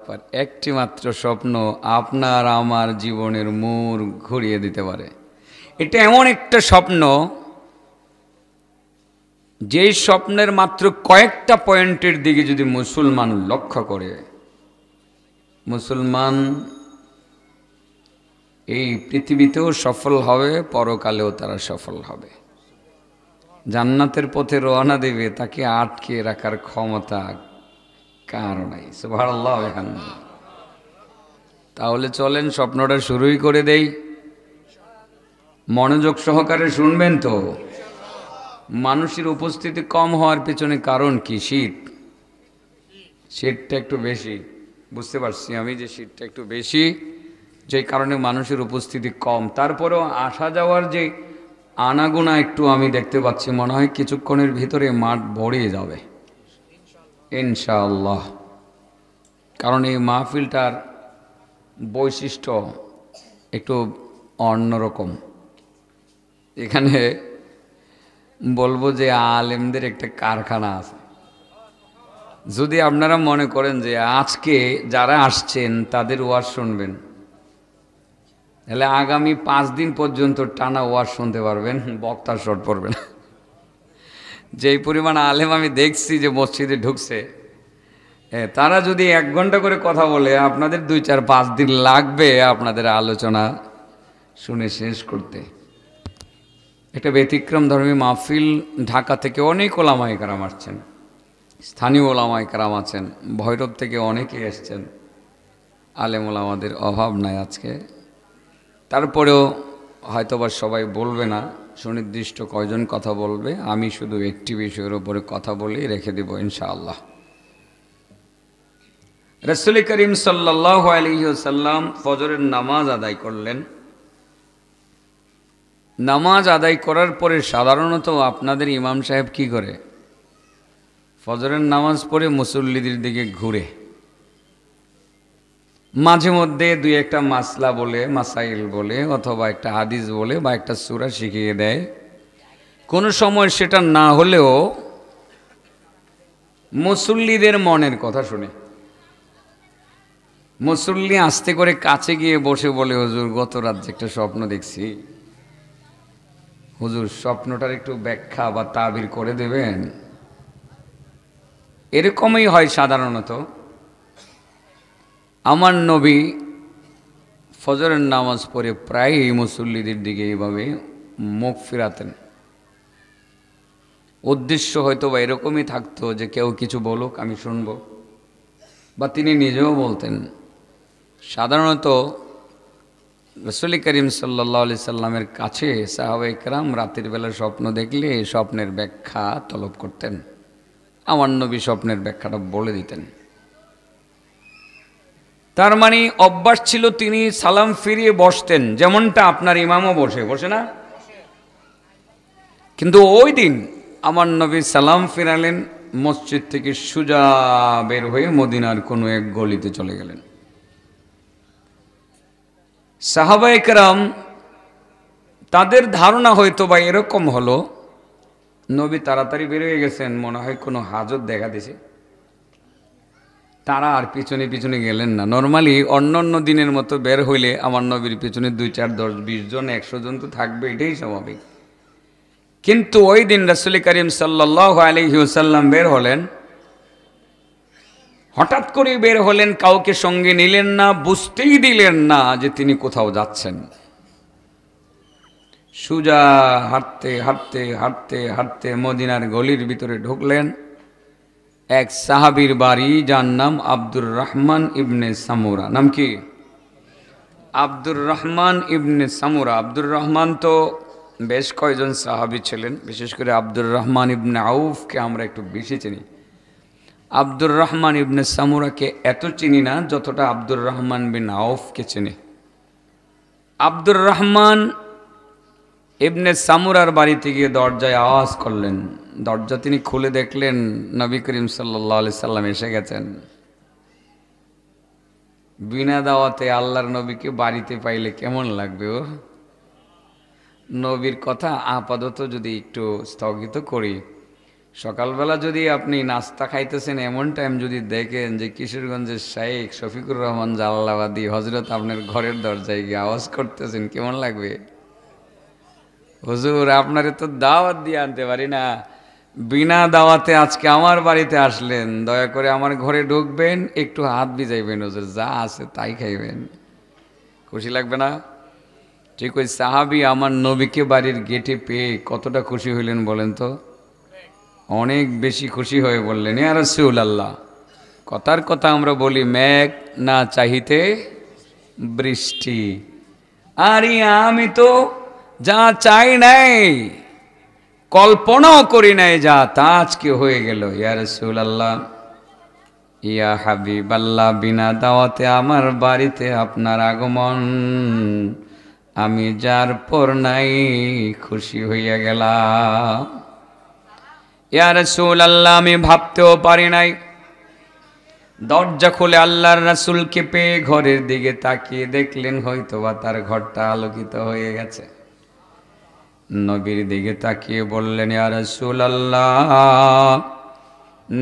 ব্যাপার। একটি মাত্র স্বপ্ন আপনার আমার জীবনের মোড় ঘুরিয়ে দিতে পারে। এটা এমন একটা স্বপ্ন, যেই স্বপ্নের মাত্র কয়েকটা পয়েন্টের দিকে যদি মুসলমান লক্ষ্য করে, মুসলমান এই পৃথিবীতেও সফল হবে, পরকালেও তারা সফল হবে। জান্নাতের পথে রওনা দেবে, তাকে আটকে রাখার ক্ষমতা কার নাই। সুবহানাল্লাহ। তাহলে চলেন স্বপ্নটা শুরুই করে দেই। মনোযোগ সহকারে শুনবেন তো। মানুষের উপস্থিতি কম হওয়ার পেছনে কারণ কি? শীতটা একটু বেশি। বুঝতে পারছি আমি যে শীতটা একটু বেশি, যে কারণে মানুষের উপস্থিতি কম। তারপরেও আসা যাওয়ার যে আনাগোনা একটু আমি দেখতে পাচ্ছি, মনে হয় কিছুক্ষণের ভিতরে মাঠ ভরে যাবে ইনশাআল্লাহ। কারণ এই মাহফিলটার বৈশিষ্ট্য একটু অন্যরকম। এখানে বলবো যে আলেমদের একটা কারখানা আছে। যদি আপনারা মনে করেন যে আজকে যারা আসছেন তাদের ওয়াজ শুনবেন, তাহলে আগামী 5 দিন পর্যন্ত টানা ওয়াজ শুনতে পারবেন, বক্তার শর্ট পড়বেন। যেই পরিমাণ আলেম আমি দেখছি যে মসজিদে ঢুকছে, তারা যদি 1 ঘন্টা করে কথা বলে, আপনাদের 2, 4, 5 দিন লাগবে আপনাদের আলোচনা শুনে শেষ করতে। একটা ব্যতিক্রম ধর্মী মাহফিল। ঢাকা থেকে অনেক ওলামায়ে কেরাম আসছেন, স্থানীয় ওলামায়ে কেরাম আছেন, ভৈরব থেকে অনেকে এসছেন। আলেম ওলামাদের অভাব নাই আজকে। তারপরেও হয়তোবা সবাই বলবে না, সুনির্দিষ্ট কয়জন কথা বলবে। আমি শুধু একটি বিষয়ের উপরে কথা বলেই রেখে দেব ইনশাআল্লাহ। রাসূল করিম সাল্লাল্লাহু আলাইহি ওয়াসাল্লাম ফজরের নামাজ আদায় করলেন। নামাজ আদায় করার পরে সাধারণত আপনাদের ইমাম সাহেব কি করে? ফজরের নামাজ পড়ে মুসল্লিদের দিকে ঘুরে মাঝে মধ্যে 2-1টা মাসলা বলে, মাসাইল বলে, অথবা একটা হাদিস বলে বা একটা সূরা শিখিয়ে দেয়। কোনো সময় সেটা না হলেও মুসল্লিদের মনের কথা শুনে। মুসল্লি আস্তে করে কাছে গিয়ে বসে বলে, হুজুর গত রাত যে একটা স্বপ্ন দেখছি, হুজুর স্বপ্নটার একটু ব্যাখ্যা বা তাবির করে দেবেন। এরকমই হয় সাধারণত। আমার নবী ফজরের নামাজ পড়ে প্রায়ই মুসল্লিদের দিকে এইভাবে মুখ ফিরাতেন। উদ্দেশ্য হয়তো বা এরকমই থাকতো যে কেউ কিছু বলুক, আমি শুনব, বা তিনি নিজেও বলতেন। সাধারণত রাসূল করিম সাল্লাল্লাহু আলাইহি সাল্লামের কাছে সাহাবায়ে কেরাম রাতের বেলা স্বপ্ন দেখলে স্বপ্নের ব্যাখ্যা তলব করতেন। আমার নবী স্বপ্নের ব্যাখ্যাটা বলে দিতেন। তার মানে অভ্যাস ছিল তিনি সালাম ফিরিয়ে বসতেন, যেমনটা আপনার ইমামও বসে না? কিন্তু ওই দিন আমার নবী সালাম ফিরালেন, মসজিদ থেকে সোজা বের হয়ে মদিনার কোনো এক গলিতে চলে গেলেন। সাহাবায়ে কেরাম তাদের ধারণা হয়তো বা এরকম হলো, নবী তাড়াতাড়ি বের হয়ে গেছেন, মনে হয় কোনো হাজত দেখা দিছে। তারা আর পিছনে পিছনে গেলেন না। নর্মালি অন্য দিনের মতো বের হইলে আমার নবীর পিছনে 2, 4, 10, 20 জন 100 জন তো থাকবে, এটাই স্বাভাবিক। কিন্তু ওই দিন রাসূল করিম সাল্লাল্লাহু আলাইহি ওয়াসাল্লাম বের হলেন, হঠাৎ করে বের হলেন, কাউকে সঙ্গে নিলেন না, বুঝতেই দিলেন না যে তিনি কোথাও যাচ্ছেন। সোজা হাঁটতে হাঁটতে হাঁটতে হাঁটতে মদিনার গলির ভিতরে ঢুকলেন। এক সাহাবীর বাড়ি, যার নাম আব্দুর রহমান ইবনে সামুরা। নাম কি? আব্দুর রহমান ইবনে সামুরা। আব্দুর রহমান তো বেশ কয়েকজন সাহাবী ছিলেন, বিশেষ করে আব্দুর রহমান ইবনে আউফকে আমরা একটু বেশি চিনি। আব্দুর রহমান ইবনে সামুরাকে এত চিনি না যতটা আব্দুর রহমান বিন আউফকে চিনি। আব্দুর রহমান ইবনে সামুরার বাড়িতে গিয়ে দরজায় আওয়াজ করলেন। দরজা তিনি খুলে দেখলেন নবী করিম সাল্লাল্লাহু আলাইহি সাল্লাম এসে গেছেন। বিনা দাওয়াতে আল্লাহর নবীকে বাড়িতে পাইলে কেমন লাগবে? ও নবীর কথা আপাতত যদি একটু স্থগিত করি, সকালবেলা যদি আপনি নাস্তা খাইতেছেন এমন টাইম যদি দেখেন যে কিশোরগঞ্জের শাইখ শফিকুর রহমান জালালাবাদী হজরত আপনার ঘরের দরজায় গিয়ে আওয়াজ করতেছেন, কেমন লাগবে? হুজুর আপনারে তো দাওয়াত দিয়ে আনতে পারি না, বিনা দাওয়াতে আজকে আমার বাড়িতে আসলেন, দয়া করে আমার ঘরে ঢুকবেন, একটু হাত ভিজাইবেন, হুজুর যা আছে তাই খাইবেন। খুশি লাগবে না? ঠিক ওই সাহাবী আমার নবীকে বাড়ির গেটে পেয়ে কতটা খুশি হইলেন বলেন তো? অনেক বেশি খুশি হয়ে বললেন, ইয়া রাসূলুল্লাহ, কথার কথা আমরা বলি মেঘ না চাহিতে বৃষ্টি, আরে আমি তো যা চাই নাই, কল্পনাও করি নাই, যা তা আজকে হয়ে গেল। ইয়া রাসূলুল্লাহ, ইয়া হাবিবাল্লাহ, বিনা দাওয়াতে আমার বাড়িতে আপনার আগমন, আমি যার পর নাই খুশি হইয়া গেলাম। ইয়া রাসূলুল্লাহ, আমি ভাবতেও পারি নাই। দরজা খুলে আল্লাহর রাসূলকে পেয়ে ঘরের দিকে তাকিয়ে দেখলেন হয়তোবা তার ঘরটা আলোকিত হয়ে গেছে। নবীর দিকে তাকিয়ে বললেন, ইয়া রাসূলুল্লাহ,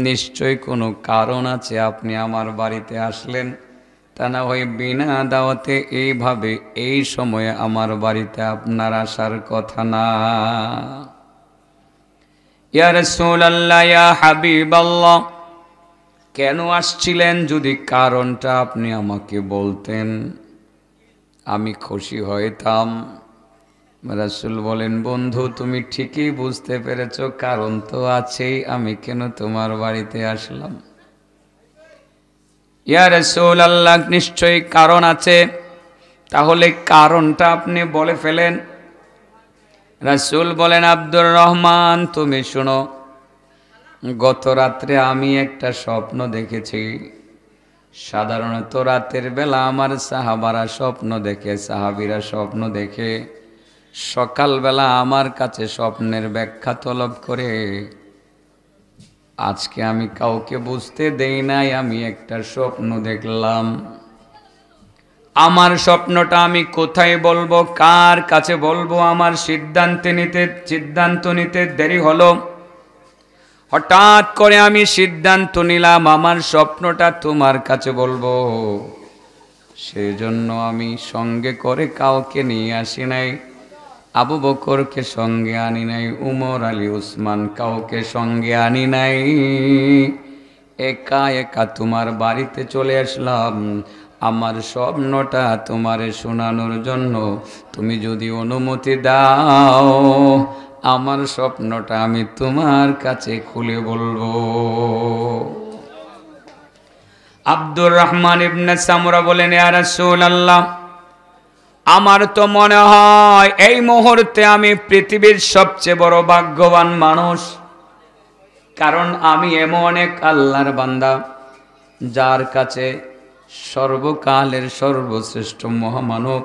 নিশ্চয় কোনো কারণ আছে আপনি আমার বাড়িতে আসলেন, তা না হয় বিনা দাওয়াতে এইভাবে এই সময়ে আমার বাড়িতে আপনার আসার কথা না। ইয়া রাসূলুল্লাহ, ইয়া হাবিবাল্লাহ, কেন আসছিলেন যদি কারণটা আপনি আমাকে বলতেন আমি খুশি হইতাম। রাসূল বলেন, বন্ধু তুমি ঠিকই বুঝতে পেরেছ, কারণ তো আছেই, আমি কেন তোমার বাড়িতে আসলাম। ইয়া রাসূলুল্লাহ, নিশ্চয়ই কারণ আছে, তাহলে কারণটা আপনি বলে ফেলেন। রাসূল বলেন, আব্দুর রহমান তুমি শোনো, গত রাত্রে আমি একটা স্বপ্ন দেখেছি। সাধারণত রাতের বেলা আমার সাহাবারা স্বপ্ন দেখে, সাহাবীরা স্বপ্ন দেখে, সকালবেলা আমার কাছে স্বপ্নের ব্যাখ্যা তলব করে। আজকে আমি কাউকে বুঝতে দেই নাই, আমি একটা স্বপ্ন দেখলাম। আমার স্বপ্নটা আমি কোথায় বলবো, কার কাছে বলবো, আমার সিদ্ধান্ত নিতে দেরি হলো। হঠাৎ করে আমি সিদ্ধান্ত নিলাম আমার স্বপ্নটা তোমার কাছে বলবো। সেজন্য আমি সঙ্গে করে কাউকে নিয়ে আসি নাই, আবু বকরকে সঙ্গে আনি নাই, উমর আলী উসমান কাউকে সঙ্গে আনি নাই, একা একা তোমার বাড়িতে চলে আসলাম আমার স্বপ্নটা তোমারে শোনানোর জন্য। তুমি যদি অনুমতি দাও আমার স্বপ্নটা আমি তোমার কাছে খুলে বলবো। আব্দুর রহমান ইবনে সামরা বলেন, ইয়া রাসূলুল্লাহ, আমার তো মনে হয় এই মুহূর্তে আমি পৃথিবীর সবচেয়ে বড় ভাগ্যবান মানুষ, কারণ আমি এমন এক আল্লাহর বান্দা যার কাছে সর্বকালের সর্বশ্রেষ্ঠ মহামানব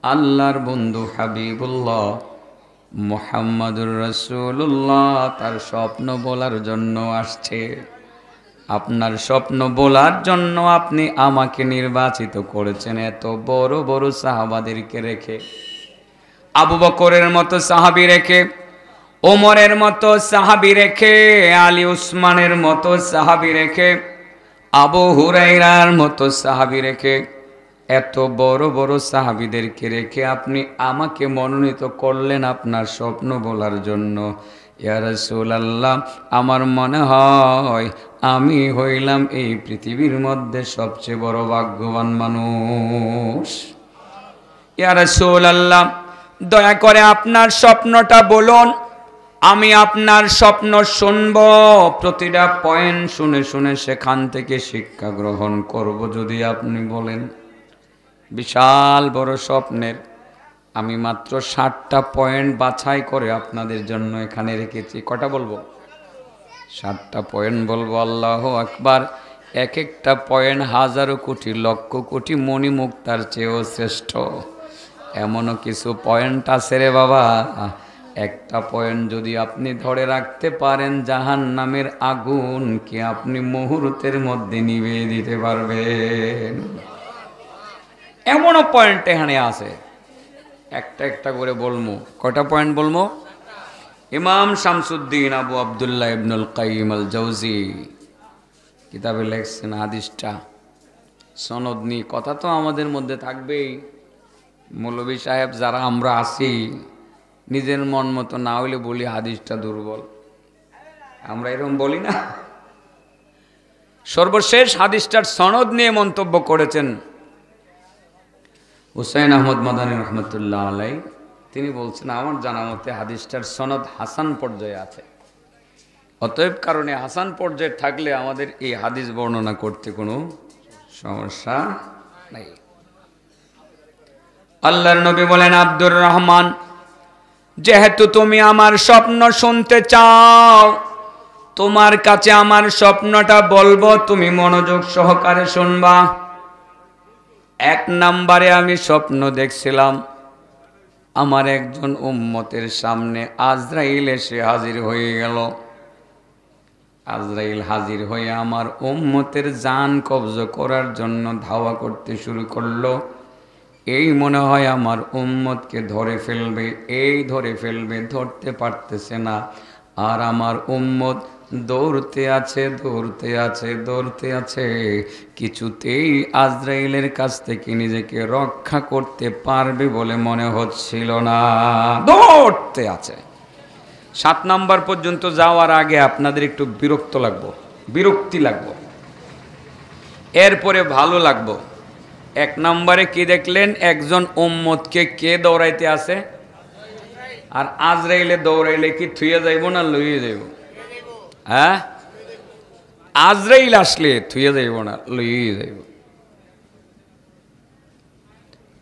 আল্লাহর বন্ধু হাবিবুল্লাহ মুহাম্মাদুর রাসূলুল্লাহ তার স্বপ্ন বলার জন্য আসছে। আপনার স্বপ্ন বলার জন্য আপনি আমাকে নির্বাচিত করেছেন, এত বড় বড় সাহাবাদেরকে রেখে, আবু বকরের মতো সাহাবী রেখে, ওমরের মতো সাহাবী রেখে, আলী উসমানের মতো সাহাবী রেখে, আবু হুরায়রার মতো সাহাবী রেখে, এত বড় বড় সাহাবীদেরকে রেখে আপনি আমাকে মনোনীত করলেন আপনার স্বপ্ন বলার জন্য। ইয়া রাসূলুল্লাহ, আমার মনে হয় আমি হইলাম এই পৃথিবীর মধ্যে সবচেয়ে বড় ভাগ্যবান মানুষ। ইয়া রাসূলুল্লাহ, দয়া করে আপনার স্বপ্নটা বলুন, আমি আপনার স্বপ্ন শুনব, প্রতিটা পয়েন্ট শুনে শুনে সেখান থেকে শিক্ষা গ্রহণ করব যদি আপনি বলেন। বিশাল বড় স্বপ্নের আমি মাত্র 60টা পয়েন্ট বাছাই করে আপনাদের জন্য এখানে রেখেছি। কটা বলবো? 60টা পয়েন্ট বলবো। আল্লাহু আকবার। এক একটা পয়েন্ট হাজারো কোটি লক্ষ কোটি মণিমুক্তার চেয়েও শ্রেষ্ঠ। এমনও কিছু পয়েন্ট আছে রে বাবা, একটা পয়েন্ট যদি আপনি ধরে রাখতে পারেন জাহান্নামের আগুনকে আপনি মুহূর্তের মধ্যে নিভিয়ে দিতে পারবেন। এমনও পয়েন্ট এখানে আছে, একটা একটা করে বলবো। কয়টা পয়েন্ট বলবো? ইমাম শামসুদ্দিন আবু আবদুল্লাহ ইবনুল কাইয়িম আল জাওজি কিতাবে লেখছেন হাদিসটা সনদ নিয়ে। কথা তো আমাদের মধ্যে থাকবেই। মৌলভী সাহেব যারা আমরা আছি, নিজের মন মতো না হইলে বলি হাদিসটা দুর্বল, আমরা এরকম বলি না? সর্বশেষ হাদিসটার সনদ নিয়ে মন্তব্য করেছেন হুসাইন আহমদ মাদানী রহমতুল্লাহ আলাই। তিনি বলছেন, আমার জানা মতে হাদিসটার সনদ হাসান পর্যায়ে আছে। অতএব কারণে হাসান পর্যায়ে থাকলে আমাদের এই হাদিস বর্ণনা করতে কোনো সমস্যা নাই। আল্লাহর নবী বলেন, আব্দুর রহমান, যেহেতু তুমি আমার স্বপ্ন শুনতে চাও, তোমার কাছে আমার স্বপ্নটা বলবো, তুমি মনোযোগ সহকারে শুনবা। 1 নম্বরে আমি স্বপ্ন দেখছিলাম, আমার একজন উম্মতের সামনে আজরাইল এসে হাজির হয়ে গেল। আজরাইল হাজির হয়ে আমার উম্মতের জান কবজ করার জন্য ধাওয়া করতে শুরু করলো। এই মনে হয় আমার উম্মতকে ধরে ফেলবে, ধরে ফেলবে, ধরতে পারতেছে না। আর আমার উম্মত দৌড়তে আছে, দৌড়তে আছে, দৌড়তে আছে, কিছুতেই আজরাইলের কাছ থেকে নিজেকে রক্ষা করতে পারবে বলে মনে হচ্ছিল না, দৌড়তে আছে। 7 নম্বর পর্যন্ত যাওয়ার আগে আপনাদের একটু বিরক্তি লাগবো, এরপরে ভালো লাগবো। 1 নম্বরে কি দেখলেন? একজন উম্মতকে কে দৌড়াইতে আছে? আর আজরাইলে দৌড়াইলে কি থুয়ে যাইব না লইয়ে যাইব? হ্যাঁ, আজরাইল আসলে থুয়ে যাইব না, লইয়ে যাইব।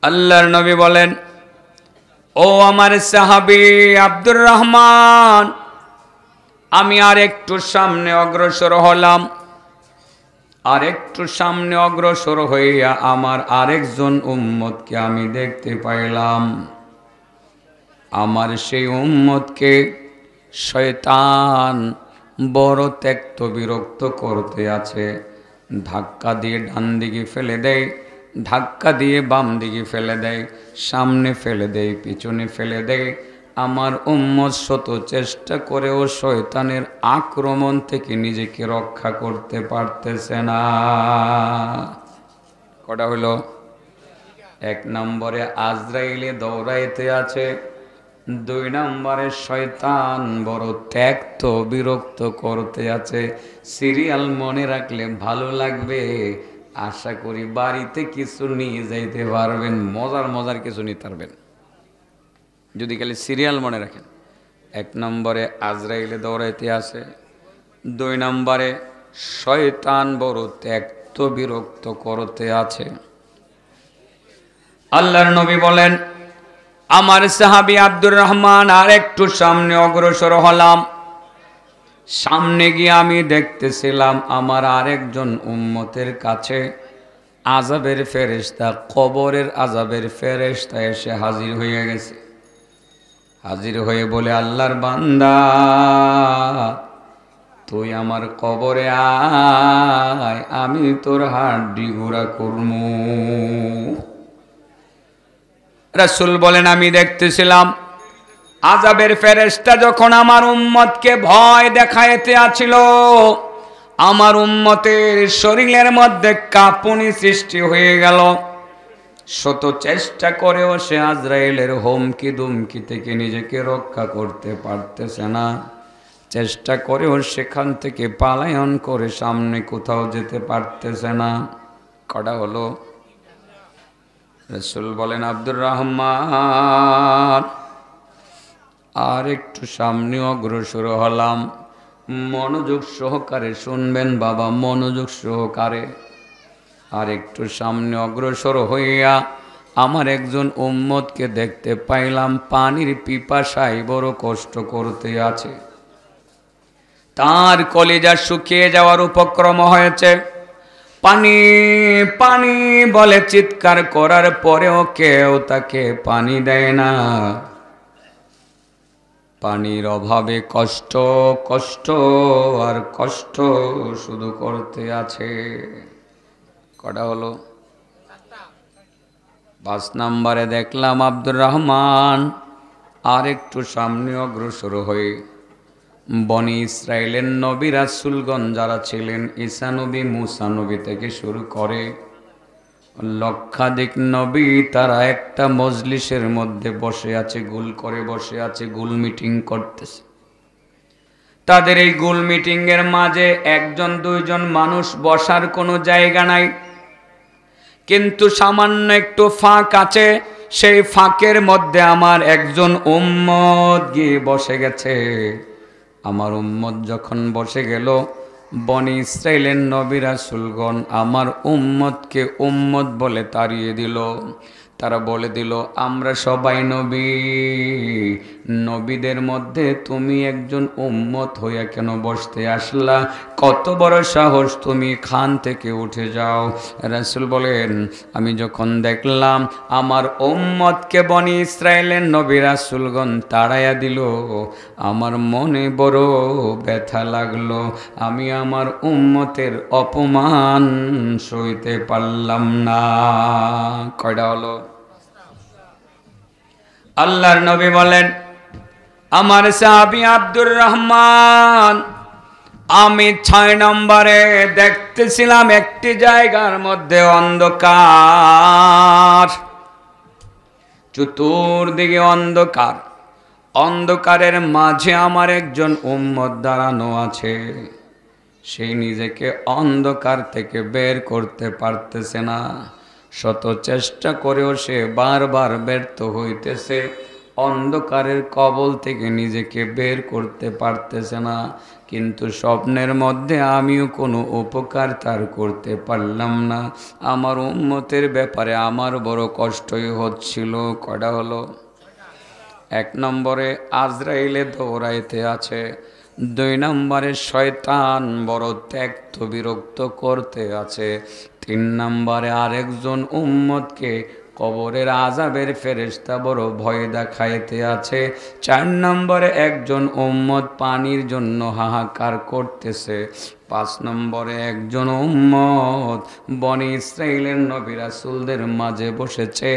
আল্লাহর নবী বলেন, ও আমার সাহাবী আব্দুর রহমান, আমি আর একটু সামনে অগ্রসর হলাম। আর একটু সামনে অগ্রসর হইয়া আমার আরেকজন উম্মতকে আমি দেখতে পাইলাম। আমার সেই উম্মতকে শয়তান বড় ত্যক্ত বিরক্ত করতে আছে। ধাক্কা দিয়ে ডান দিকে ফেলে দেয়, ধাক্কা দিয়ে বাম দিকে ফেলে দেয়, সামনে ফেলে দেয়, পিছনে ফেলে দেয়। আমার উম্মত শত চেষ্টা করেও শয়তানের আক্রমণ থেকে নিজেকে রক্ষা করতে পারতেছে না। কটা হইল? 1 নম্বরে আজরাইলে দৌড়াইতে আছে, 2 নম্বরে শয়তান বড় ত্যক্ত বিরক্ত করতে আছে। সিরিয়াল মনে রাখলে ভালো লাগবে। আশা করি বাড়িতে কিছু নিয়ে যাইতে পারবেন, মজার কিছু নিতে পারবেন যদি খালি সিরিয়াল মনে রাখেন। 1 নম্বরে আজরাইলে দৌড়াইতে আছে, 2 নম্বরে শয়তান বড় ত্যক্ত বিরক্ত করতে আছে। আল্লাহর নবী বলেন, আমার সাহাবী আব্দুর রহমান আর একটু সামনে অগ্রসর হলাম। সামনে গিয়ে আমি দেখতেছিলাম আমার আরেকজন উম্মতের কাছে আযাবের ফেরেশতা, কবরের আযাবের ফেরেশতা এসে হাজির হয়ে গেছে। হাজির হয়ে বলে, আল্লাহর বান্দা, তুই আমার কবরে আয়, আমি তোর হাড্ডি গুঁড়া করমু। রাসূল বলেন, আমি দেখতেছিলাম আযাবের ফেরেশতা যখন আমার উম্মতকে ভয় দেখাইতে আছিল, আমার উম্মতের শরীরের মধ্যে কাঁপুনি সৃষ্টি হয়ে গেল। শত চেষ্টা করেও সে আজরাইলের হুমকি দুমকি থেকে নিজেকে রক্ষা করতে পারতেছে না। চেষ্টা করেও সেখান থেকে পালায়ন করে সামনে কোথাও যেতে পারতেছে না। কটা হলো? রাসূল বলেন, আব্দুর রহমান, আর একটু সামনে অগ্রসর হলাম। মনোযোগ সহকারে শুনবেন বাবা, মনোযোগ সহকারে। আর একটু সামনে অগ্রসর হইয়া আমার একজন উম্মতকে দেখতে পাইলাম পানির পিপাসায় বড় কষ্ট করতে আছে। তার কলিজা শুকিয়ে যাওয়ার উপক্রম হয়েছে। পানি পানি বলে চিৎকার করার পরেও কেউ তাকে পানি দেয় না। পানির অভাবে কষ্ট কষ্ট আর কষ্ট শুধু করতে আছে। কটা হলো? 5 নম্বরে দেখলাম আব্দুর রহমান আর একটু সামনে অগ্রসর হয়ে বনি ইসরায়েলের নবী রাসূলগণ যারা ছিলেন, ঈসা নবী, মূসা নবী থেকে শুরু করে লক্ষাধিক নবী, তারা একটা মজলিসের মধ্যে বসে আছে, গোল করে বসে আছে, গোল মিটিং করতেছে। তাদের এই গোল মিটিং এর মাঝে একজন দুইজন মানুষ বসার কোনো জায়গা নাই, কিন্তু সামান্য একটু ফাঁক আছে। সেই ফাঁকের মধ্যে আমার একজন উম্মত গিয়ে বসে গেছে। আমার উম্মত যখন বসে গেল, বনি ইসরাইলের নবী রাসূলগণ আমার উম্মতকে উম্মত বলে তাড়িয়ে দিল। তারা বলে দিল, আমরা সবাই নবী, নবীদের মধ্যে তুমি একজন উম্মত হইয়া কেন বসতে আসলা? কত বড় সাহস, তুমি খান থেকে উঠে যাও। রাসূল বলেন, আমি যখন দেখলাম আমার উম্মতকে বনি ইসরাইলের নবী রাসূলগণ তাড়াইয়া দিল, আমার মনে বড় ব্যথা লাগলো। আমি আমার উম্মতের অপমান সইতে পারলাম না। কয়টা হলো? আল্লাহর নবী বলেন, আমার সাহাবী আব্দুর রহমান, আমি 6 নম্বরে দেখতেছিলাম একটি জায়গার মধ্যে অন্ধকার, চতুর্দিকে অন্ধকার। অন্ধকারের মাঝে আমার একজন উম্মত দাঁড়ানো আছে। সে নিজেকে অন্ধকার থেকে বের করতে পারতেছে না, শত চেষ্টা করেও সে বারবার ব্যর্থ হইতেছে। অন্ধকারের কবল থেকে নিজেকে বের করতে পারতেছে না। কিন্তু স্বপ্নের মধ্যে আমিও কোনো উপকার তার করতে পারলাম না। আমার উম্মতের ব্যাপারে আমার বড় কষ্টই হচ্ছিল। কয়টা হলো? 1 নম্বরে আজরাইলে দৌড়াইতে আছে। 2 নম্বরে শয়তান বড় ত্যক্ত বিরক্ত করতে আছে। 3 নম্বরে আরেকজন উম্মতকে কবরের আযাবের ফেরেশতা বড় ভয় দেখাইতে আছে। 4 নম্বরে একজন উম্মত পানির জন্য হাহাকার করতেছে। 5 নম্বরে একজন উম্মত বনি ইসরাইলের নবী রাসূলদের মাঝে বসেছে,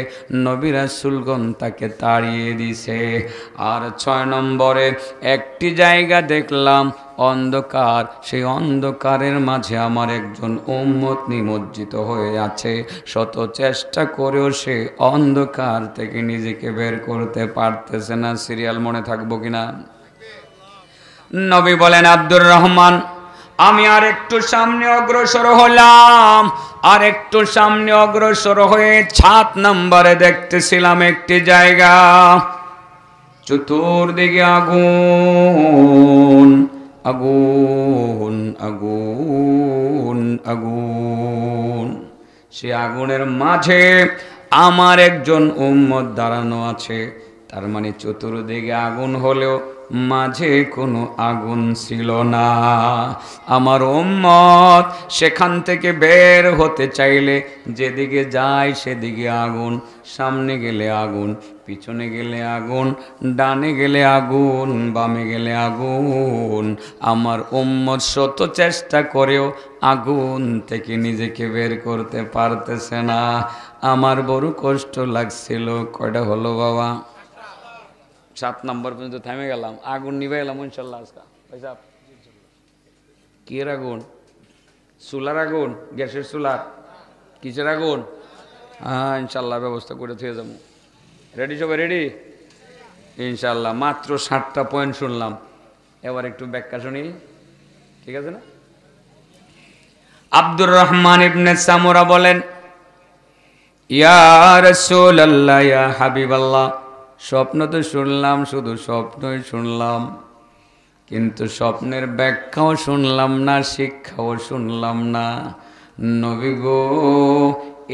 নবী রাসূলগণ তাকে তাড়িয়ে দিছে। আর 6 নম্বরে একটি জায়গা দেখলাম অন্ধকার, সেই অন্ধকারের মাঝে আমার একজন উম্মত নিমজ্জিত হয়ে আছে। শত চেষ্টা করেও সে অন্ধকার থেকে নিজেকে বের করতে পারতেছে না। সিরিয়াল মনে থাকবো কিনা? নবী বলেন, আব্দুর রহমান, আমি আর একটু সামনে অগ্রসর হলাম। আর একটু সামনে অগ্রসর হয়ে 7 নম্বরে দেখতেছিলাম একটি জায়গা, চতুর্দিকে আগুন, আগুন, আগুন, আগুন। সে আগুনের মাঝে আমার একজন উম্মত দাঁড়ানো আছে। তার মানে চতুর্দিকে আগুন হলেও মাঝে কোনো আগুন ছিল না। আমার উম্মত সেখান থেকে বের হতে চাইলে যেদিকে যায় সেদিকে আগুন, সামনে গেলে আগুন, পিছনে গেলে আগুন, ডানে গেলে আগুন, বামে গেলে আগুন। আমার উম্মত শত চেষ্টা করেও আগুন থেকে নিজেকে বের করতে পারতেছে না। আমার বড় কষ্ট লাগছিল। কয়টা হলো বাবা? 7 নম্বর পর্যন্ত থেমে গেলাম। আগুন নিভে গেলাম ইনশাল্লাহ। আজকা পয়সা কিয়ের আগুন? চুলার আগুন, গ্যাসের চুলার, কিসের আগুন? হ্যাঁ, ইনশাল্লাহ ব্যবস্থা করে থুয়ে যাবো। রেডি? সবাই রেডি ইনশাল্লাহ? মাত্র 7টা পয়েন্ট শুনলাম, এবার একটু ব্যাখ্যা শুনি, ঠিক আছে না? আব্দুর রহমান ইবনে সামুরা বলেন, ইয়া রাসূলুল্লাহ, ইয়া হাবিবাল্লাহ, স্বপ্ন তো শুনলাম, শুধু স্বপ্নই শুনলাম, কিন্তু স্বপ্নের ব্যাখ্যাও শুনলাম না, শিক্ষাও শুনলাম না। নবী গো,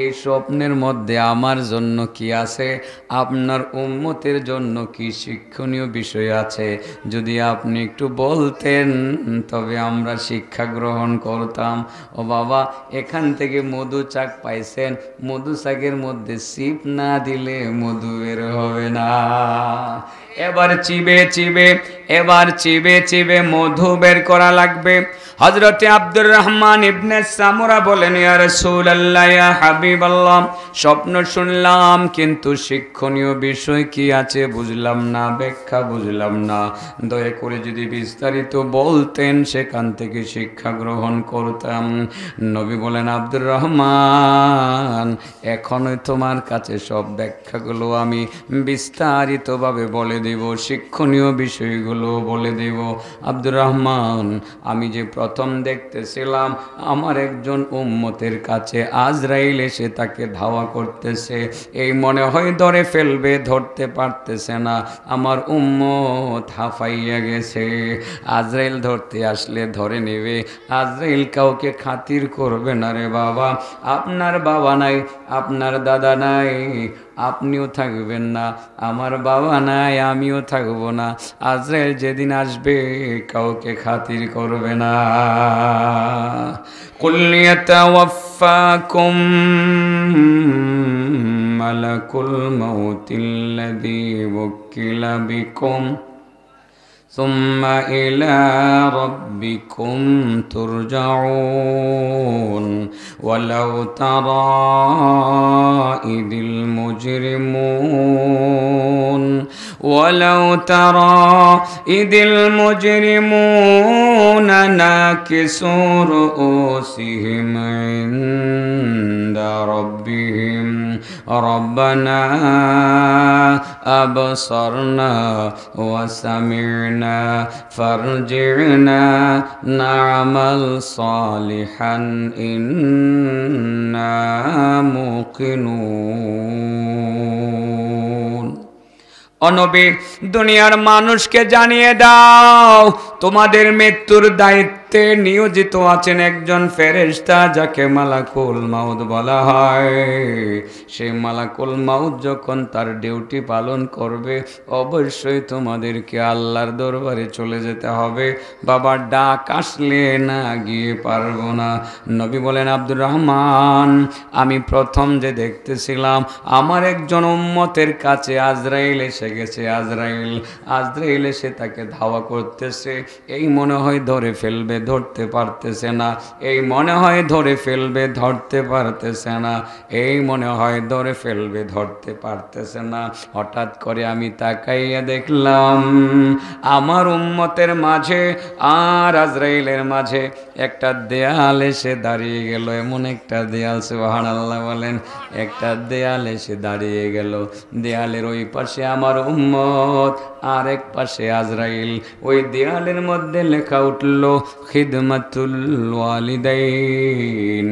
এই স্বপ্নের মধ্যে আমার জন্য কি আছে? আপনার উম্মতের জন্য কি শিক্ষণীয় বিষয় আছে? যদি আপনি একটু বলতেন তবে আমরা শিক্ষা গ্রহণ করতাম। ও বাবা, এখান থেকে মধু চাক পাইছেন, মধু চাকের মধ্যে সিপ না দিলে মধু বের হবে না। এবার চিবে চিবে এবার চিবে চিবে মধু বের করা লাগবে। হযরতে আব্দুর রহমান ইবনে সামুরা বলেন, ইয়া রাসূলুল্লাহ, ইয়া হাবিবাল্লাহ, স্বপ্ন শুনলাম কিন্তু শিক্ষণীয় বিষয় কি আছে বুঝলাম না, ব্যাখ্যা বুঝলাম না, দয়া করে যদি বিস্তারিত বলতেন সেখান থেকে শিক্ষা গ্রহণ করতাম। নবী বলেন, আব্দুর রহমান, এখনই তোমার কাছে সব ব্যাখ্যাগুলো আমি বিস্তারিতভাবে বলে দেব, শিক্ষণীয় বিষয়গুলো বলে দেব। আব্দুর রহমান, আমি যে প্রথম দেখতেছিলাম আমার একজন উম্মতের কাছে আজরাইল এসে তাকে ধাওয়া করতেছে, এই মনে হয় ধরে ফেলবে, ধরতে পারতেছে না, আমার উম্মত হাঁফাইয়া গেছে। আজরাইল ধরতে আসলে ধরে নেবে, আজরাইল কাউকে খাতির করবে না রে বাবা। আপনার বাবা নাই, আপনার দাদা নাই, আপনিও থাকবেন না, আমার বাবা নাই, আমিও থাকবো না। আজরাইল যেদিন আসবে কাউকে খাতির করবে না। কুল ইয়াতাওয়াফফাকুম মালাকুল মাউতিল্লাযী ওয়াক্কিলা বিকুম ثم إلى ربكم ترجعون ولو ترى إذ المجرمون ناكسوا رؤوسهم عند ربهم ربنا أبصرنا وسمعنا فارجعنا نعمل صالحا إنا موقنون। ও নবী, দুনিয়ার মানুষকে জানিয়ে দাও তোমাদের মৃত্যুর দায়িত্বে নিয়োজিত আছেন একজন ফেরেশতা যাকে মালাকুল মাউত বলা হয়। সেই মালাকুল মাউত যখন তার ডিউটি পালন করবে অবশ্যই তোমাদেরকে আল্লাহর দরবারে চলে যেতে হবে। বাবার ডাক আসলে না গিয়ে পারবো না। নবী বলেন, আব্দুর রহমান, আমি প্রথম যে দেখতেছিলাম আমার একজন উম্মতের কাছে আজরাইল এসে গেছে। আজরাইল এসে তাকে ধাওয়া করতেছে, এই মনে হয় ধরে ফেলবে, ধরতে পারতেছে না, এই মনে হয় ধরে ফেলবে, ধরতে পারতেছে না, এই মনে হয় ধরে ফেলবে, ধরতে পারতেছে না। হঠাৎ করে আমি তাকাইয়া দেখলাম আমার উম্মতের মাঝে আর আজরাইলের মাঝে একটা দেয়াল এসে দাঁড়িয়ে গেল। এমন একটা দেয়াল, সুবহানাল্লাহ বলেন, একটা দেয়াল এসে দাঁড়িয়ে গেল। দেয়ালের ওই পাশে আমার উম্মত, আর এক পাশে আজরাইল। ওই দেয়ালের মধ্যে লেখা উঠল খিদমাতুল ওয়ালিদাইন,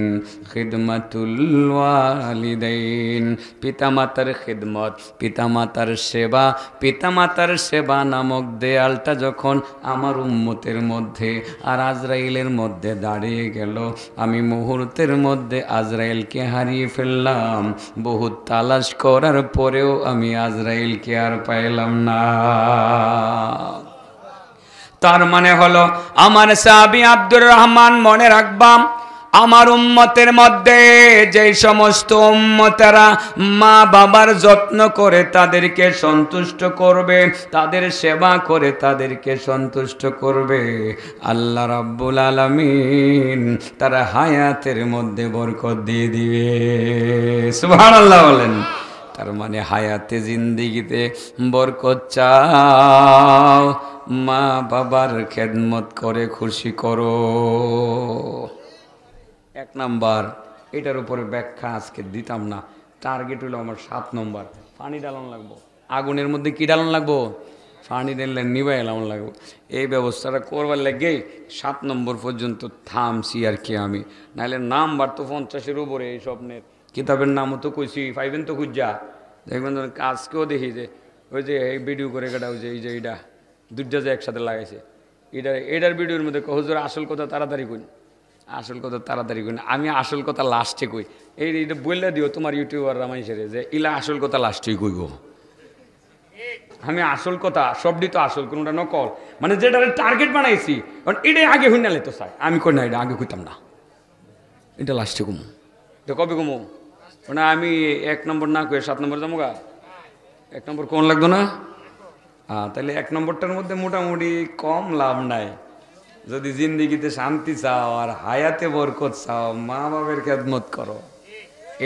খিদমাতুল ওয়ালিদাইন, পিতামাতার খিদমত, পিতামাতার সেবা, পিতামাতার সেবা নামক দেয়ালটা যখন আমার উম্মতের মধ্যে আর আজরাইলের মধ্যে দাঁড়িয়ে গেল, আমি মুহূর্তের মধ্যে আজরাইলকে হারিয়ে ফেললাম। বহু তালাশ করার পরেও আমি আজরাইলকে আর পাইলাম না। তার মানে হলো আমার সাহাবী আব্দুর রহমান, মনে রাখবাম, আমার উম্মতের মধ্যে যেই সমস্ত উম্মতেরা মা বাবার যত্ন করে তাদেরকে সন্তুষ্ট করবে, তাদের সেবা করে তাদেরকে সন্তুষ্ট করবে, আল্লাহ রাব্বুল আলামিন তার হায়াতের মধ্যে বরকত দিয়ে দিবে। সুবহানাল্লাহ বলেন। তার মানে হায়াতে জিন্দিগিতে বরকত চাও, মা বাবার খেদমত করে খুশি করো। এক নাম্বার, এটার উপরে ব্যাখ্যা আজকে দিতাম না, টার্গেট হলো আমার 7 নম্বর। পানি ডালন লাগবো, আগুনের মধ্যে কি ডালন লাগবো? পানি ঢেললে নিবাই এলাম লাগবো। এই ব্যবস্থাটা করবার লেগেই 7 নম্বর পর্যন্ত থামছি আর কি আমি, নাহলে নাম্বার তো 50-এর উপরে। এই স্বপ্নের কিতাবের নামও তো কইছি, পাইবেন তো খুঁজা দেখবেন। আজকেও দেখি যে ওই যে এই ভিডিও করে কাটা, ওই যে এই যে এইটা দুইটা যে একসাথে লাগাইছে, এটার ভিডিওর মধ্যে হুজুর আসল কথা তাড়াতাড়ি কই, আসল কথা তাড়াতাড়ি কই না, আমি আসল কথা লাস্টে কই। এইটা বললে দিও তোমার ইউটিউবাররা মানুষের যে ইলা আসল কথা লাস্টেই কইব। আমি আসল কথা সবটি তো আসল, কোনটা নকল, মানে যেটা টার্গেট বানাইছি এটাই আগে হই নালে তো চাই আমি কই না, এটা আগে কইতাম না, এটা লাস্টে কমু। এটা কবে কমু? মানে আমি 1 নম্বর না কয়ে 7 নম্বর যাবো গা। 1 নম্বর কোন লাগতো না? তাহলে 1 নম্বরটার মধ্যে মোটামুটি কম লাভ নাই। যদি জিন্দিগিতে শান্তি চাও আর হায়াতে বরকত চাও, মা বাবার খেদমত করো।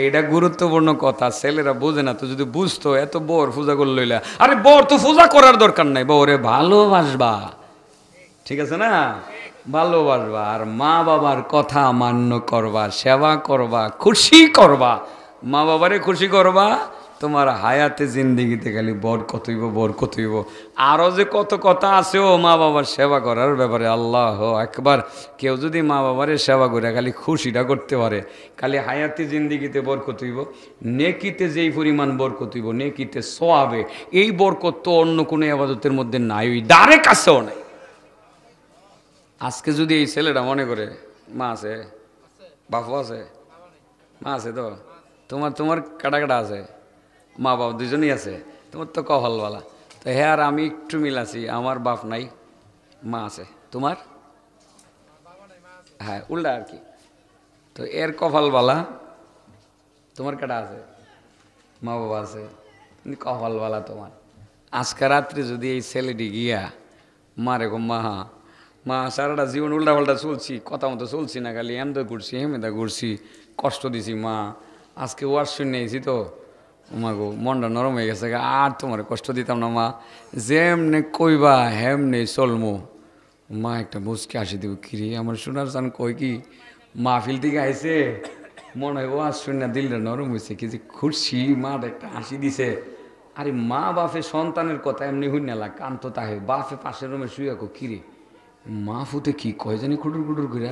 এইটা গুরুত্বপূর্ণ কথা, ছেলেরা বোঝে না। তো যদি বুঝতো, এত বর পূজা করে লইলা। আরে বর তো পূজা করার দরকার নাই, বরে ভালোবাসবা, ঠিক আছে না? ভালোবাসবা আর মা বাবার কথা মান্য করবা, সেবা করবা, খুশি করবা, মা বাবারে খুশি করবা। তোমার হায়াতে জিন্দিগিতে খালি বরকত হইব, বরকত হইব। আরও যে কত কথা আছে ও মা বাবার সেবা করার ব্যাপারে, আল্লাহ একবার কেউ যদি মা বাবারে সেবা করে খালি খুশিটা করতে পারে, খালি হায়াতে জিন্দিগিতে বরকত হইব। নেকিতে যেই পরিমাণ বরকত হইব, নেকিতে সোয়াবে, এই বরকত তো অন্য কোনো ইবাদতের মধ্যে নাই, ওই দ্বারে কাছেও নাই। আজকে যদি এই ছেলেটা মনে করে মা আছে, বাপু আছে, মা আছে, তো তোমার তোমার কাটা কাটা আছে, মা বাপ দুজনই আছে, তোমার তো কপালওয়ালা। তো হ্যাঁ, আর আমি একটু মিল আছি, আমার বাপ নাই, মা আছে। তোমার? হ্যাঁ, উল্টা আর কি। তো এর কপালওয়ালা, তোমার কাটা আছে, মা বাবা আছে, কপালওয়ালা তোমার। আজকে রাত্রে যদি এই ছেলেটি গিয়া মারে গো মা, মা সারাটা জীবন উল্টা পাল্টা চলছি, কথা মতো চলছি না, খালি এমদা ঘুরছি হেমেদা ঘুরছি, কষ্ট দিছি মা, আজকে ওয়ার শুনে এসি তো মা গো মনটা নরম হয়ে গেছে, আর তোমার কষ্ট দিতাম না মা, যেমনে কইবা হেমনে চলমো। মা একটা মুচকে হাসি দিব, কিরে আমার সোনার চান কই কি মাহফিল থেকে আইছে, মনে হয় ওয়ার শুনে দিলটা নরম হয়েছে, কি যে খুশি, মা একটা হাসি দিছে। আরে মা বাপে সন্তানের কথা এমনি হই না, কান্ত তাহে বাপে পাশের রুমে শুয়ে কো, কিরে মা ফুতে কি কয় জানি কুটুর কুটুর করে,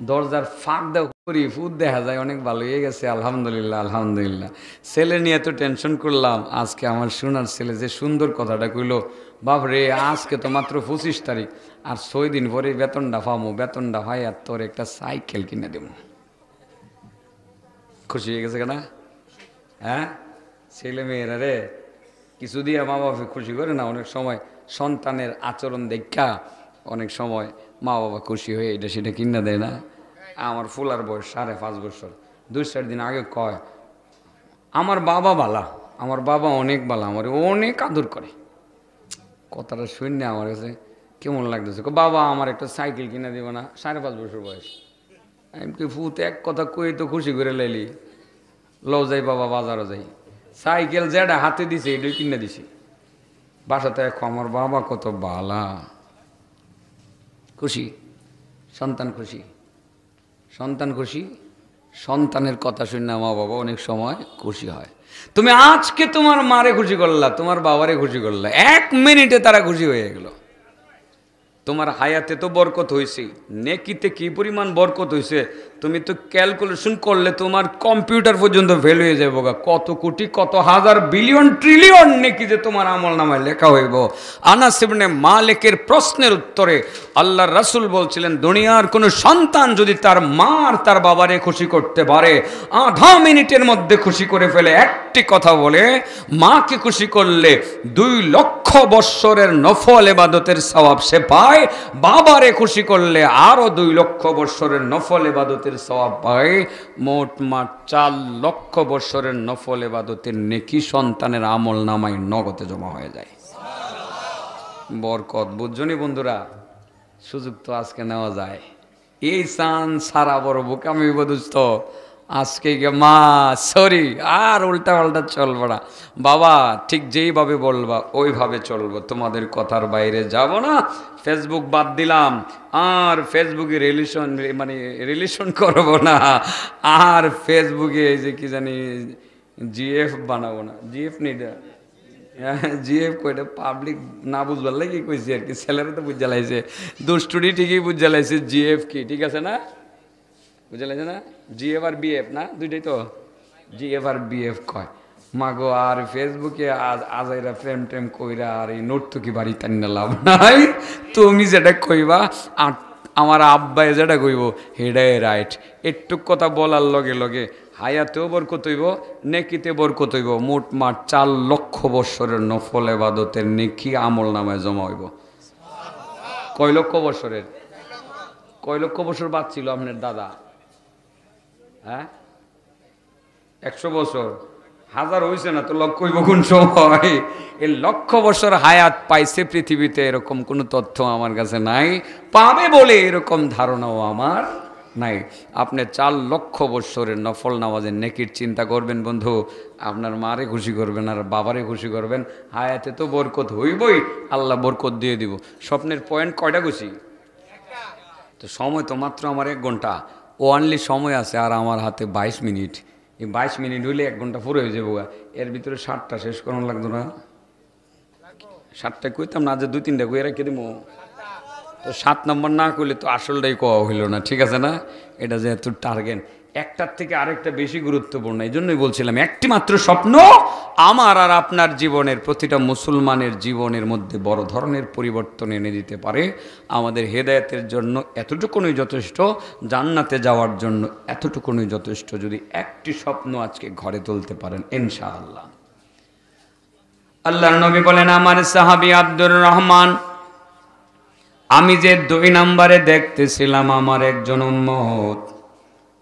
দরজার ফাঁক দেওয়া করি, ফুট দেখা যায় অনেক ভালো হয়ে গেছে, আলহামদুলিল্লাহ আলহামদুলিল্লাহ। ছেলে নিয়ে এত টেনশন করলাম, আজকে আমার সোনার ছেলে যে সুন্দর কথাটা কইলো, বাপ রে আজকে তো মাত্র 25 তারিখ, আর 6 দিন পরে বেতনটা পামো, বেতনটা ভাই আর তোর একটা সাইকেল কিনে দেবো। খুশি হয়ে গেছে কেনা? হ্যাঁ, ছেলে মেয়েরা রে কিছু দিয়ে মা বাবা খুশি করে না, অনেক সময় সন্তানের আচরণ দেখা অনেক সময় মা বাবা খুশি হয়ে এটা সেটা কিনা দেয় না। আমার ফুলার বয়স 5.5 বছর, 2-4 দিন আগে কয়, আমার বাবা বালা, আমার বাবা অনেক বালা, আমার অনেক আদর করে। কথাটা শুনে আমার কাছে কেমন লাগতেছে, বাবা আমার একটা সাইকেল কিনে দিব না? 5.5 বছর বয়স। আমি কি ফুতে এক কথা কই তো খুশি করে লাইলি, লো যাই বাবা বাজারও যাই, সাইকেল যেটা হাতে দিছে এটাই কিনে দিছি। বাসাতে এখন আমার বাবা কত বালা, খুশি, সন্তান খুশি, সন্তান খুশি। সন্তানের কথা শুনে মা বাবা অনেক সময় খুশি হয়। তুমি আজকে তোমার মারে খুশি করলা, তোমার বাবারে খুশি করলা, 1 মিনিটে তারা খুশি হয়ে গেল। তোমার হায়াতে তো বরকত হয়েছে, নেকিতে কি পরিমাণ বরকত হয়েছে তুমি তো ক্যালকুলেশন করলে তোমার কম্পিউটার পর্যন্ত ফেল হয়ে যাবো গা। কত কোটি, কত হাজার, বিলিয়ন, ট্রিলিয়ন নেকি যে তোমার আমল নামায় লেখা হইব। আনাস ইবনে মালিকের প্রশ্নের উত্তরে আল্লাহর রাসূল বলছিলেন, দুনিয়ার কোনো সন্তান যদি তার মা আর তার বাবারে খুশি করতে পারে, আধা মিনিটের মধ্যে খুশি করে ফেলে, একটি কথা বলে, মাকে খুশি করলে 2 লক্ষ বৎসরের নফল ইবাদতের সওয়াব সে পায়, বাবারে খুশি করলে আরো 2 লক্ষ বৎসরের নফল ইবাদতের সওয়াব পায়। মোট 4 লক্ষ বৎসরের নফল ইবাদতের নেকি সন্তানের আমল নামায় নগদে জমা হয়ে যায়। বরকত বুঝছনি বন্ধুরা, সুযোগ তো আজকে নেওয়া যায়। এই চান সারা বড় বোকামি বুঝছ, আজকে মা সরি আর উল্টা পাল্টা চলবো না, বাবা ঠিক যেইভাবে বলবা ওইভাবে চলবো, তোমাদের কথার বাইরে যাব না। ফেসবুক বাদ দিলাম, আর ফেসবুকে রিলেশন করবো না, আর ফেসবুকে এই যে কি জানি জিএফ বানাবো না, জিএফ নেই, জিএফ কইটা পাবলিক না বুঝবার লাগে কইছি আর কি, ছেলেরা তো বুঝা লাইছে, দুষ্টুটি ঠিকই বুঝা লাইছে জিএফ কি, ঠিক আছে না, বুঝা লাইছে না, জিএফ আর বিএফ না, দুইটাই তো, জিএফ আর বিএফ কয়। মাগো আর ফেসবুকে আজাইরা প্রেম টেম কইরা আর এই নোট তো কি বাড়ি টান্না লাভ নাই, তুমি যেটা কইবা আর আমার আব্বাই যেটা কইব হেডাই রাইট। একটু কথা বলার লগে লগে হায়াতেও বরকত হইব, নেকিতে বরকত হইব, মোট 4 লক্ষ বৎসরের নফল ইবাদতের নেকি আমল নামায় জমা হইব। কয় লক্ষ বৎসরের? কয় লক্ষ বছর বাদ ছিল আপনার দাদা? হ্যাঁ 100 বছর। হাজার হইছে না তো লক্ষ হইব কোন সময়? এই লক্ষ বছর হায়াত পাইছে পৃথিবীতে এরকম কোনো তথ্য আমার কাছে নাই, পাবে বলে এরকম ধারণাও আমার নাই। আপনি 4 লক্ষ বৎসরের নফল নামাজের নেকির চিন্তা করবেন বন্ধু, আপনার মারে খুশি করবেন আর বাবারে খুশি করবেন। হায়াতে তো বরকত হইবই, আল্লাহ বরকত দিয়ে দিব। স্বপ্নের পয়েন্ট কয়টা খুশি? তো সময় তো মাত্র আমার 1 ঘন্টা, ওনলি সময় আছে আর আমার হাতে 22 মিনিট। এই 22 মিনিট হইলে 1 ঘন্টা পুরো হয়ে যাবো। এর ভিতরে 7টা শেষ করানো লাগতো না? 7টায় কইতাম না, যে 2-3টা কইয়া রেখে দিব। তো 7 নম্বর না করলে তো আসলটাই কওয়া হইল না, ঠিক আছে না? এটা যেহেতু টার্গেট, একটার থেকে আরেকটা বেশি গুরুত্বপূর্ণ। এই জন্যই বলছিলাম একটি মাত্র স্বপ্ন আমার আর আপনার জীবনের, প্রতিটা মুসলমানের জীবনের মধ্যে বড় ধরনের পরিবর্তন এনে দিতে পারে। আমাদের হেদায়েতের জন্য এতটুকুনই যথেষ্ট, জান্নাতে যাওয়ার জন্য এতটুকুনই যথেষ্ট। যদি একটি স্বপ্ন আজকে ঘরে তুলতে পারেন ইনশাআল্লাহ। আল্লাহর নবী বলেন, আমার সাহাবী আব্দুর রহমান, আমি যে 2 নম্বরে দেখতেছিলাম আমার একজন উম্মত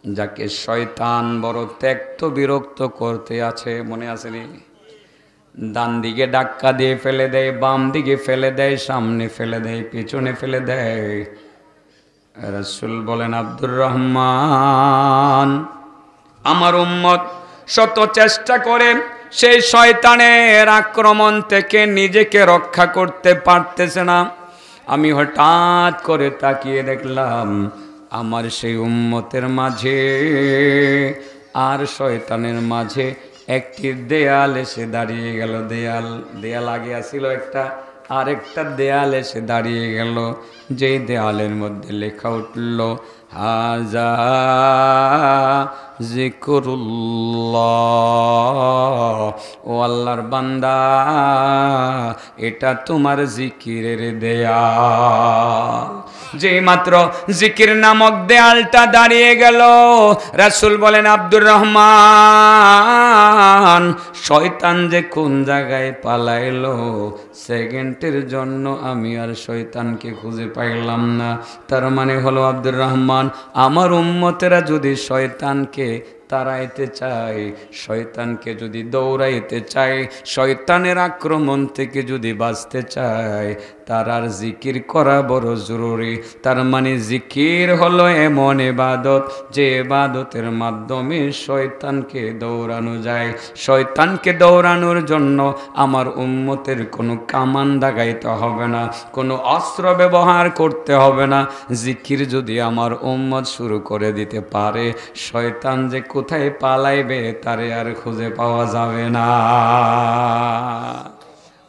যাকে শয়তান বড় ত্যক্ত বিরক্ত করতে আছে, মনে আসেনি? ডান দিকে ধাক্কা দিয়ে ফেলে দেয়, বাম দিকে ফেলে দেয়, সামনে ফেলে দেয়, পিছনে ফেলে দেয়। রাসূল বলেন, আব্দুর রহমান, আমার উম্মত শত চেষ্টা করে সেই শয়তানের আক্রমণ থেকে নিজেকে রক্ষা করতে পারতেছে না। আমি হঠাৎ করে তাকিয়ে দেখলাম আমার সেই উম্মতের মাঝে আর শয়তানের মাঝে একটি দেয়াল এসে দাঁড়িয়ে গেল। দেয়াল আগে আসছিল একটা, আরেকটা দেয়াল এসে দাঁড়িয়ে গেল। যেই দেয়ালের মধ্যে লেখা উঠল, হাজা জিকরুল্লাহ, ও আল্লাহর বান্দা, এটা তোমার জিকিরের দেয়াল। যেই মাত্র জিকির নামক দেয়ালটা দাঁড়িয়ে গেল, রাসূল বলেন, আব্দুর রহমান, শয়তান যে কোন জায়গায় পালাইলো, সেকেন্ডের জন্য আমি আর শয়তানকে খুঁজে পাইলাম না। তার মানে হলো আব্দুর রহমান, আমার উম্মতেরা যদি শয়তানকে তাড়াইতে চায়, শয়তানকে যদি দৌড়াইতে চায়, শয়তানের আক্রমণ থেকে যদি বাঁচতে চায়, তার আর জিকির করা বড় জরুরি। তার মানে জিকির হলো এমন ইবাদত যে ইবাদতের মাধ্যমে শয়তানকে দৌড়ানো যায়। শয়তানকে দৌড়ানোর জন্য আমার উম্মতের কোনো কামান দাগাইতে হবে না, কোনো অস্ত্র ব্যবহার করতে হবে না। জিকির যদি আমার উম্মত শুরু করে দিতে পারে, শয়তান যে কোথায় পালাইবে তারে আর খুঁজে পাওয়া যাবে না।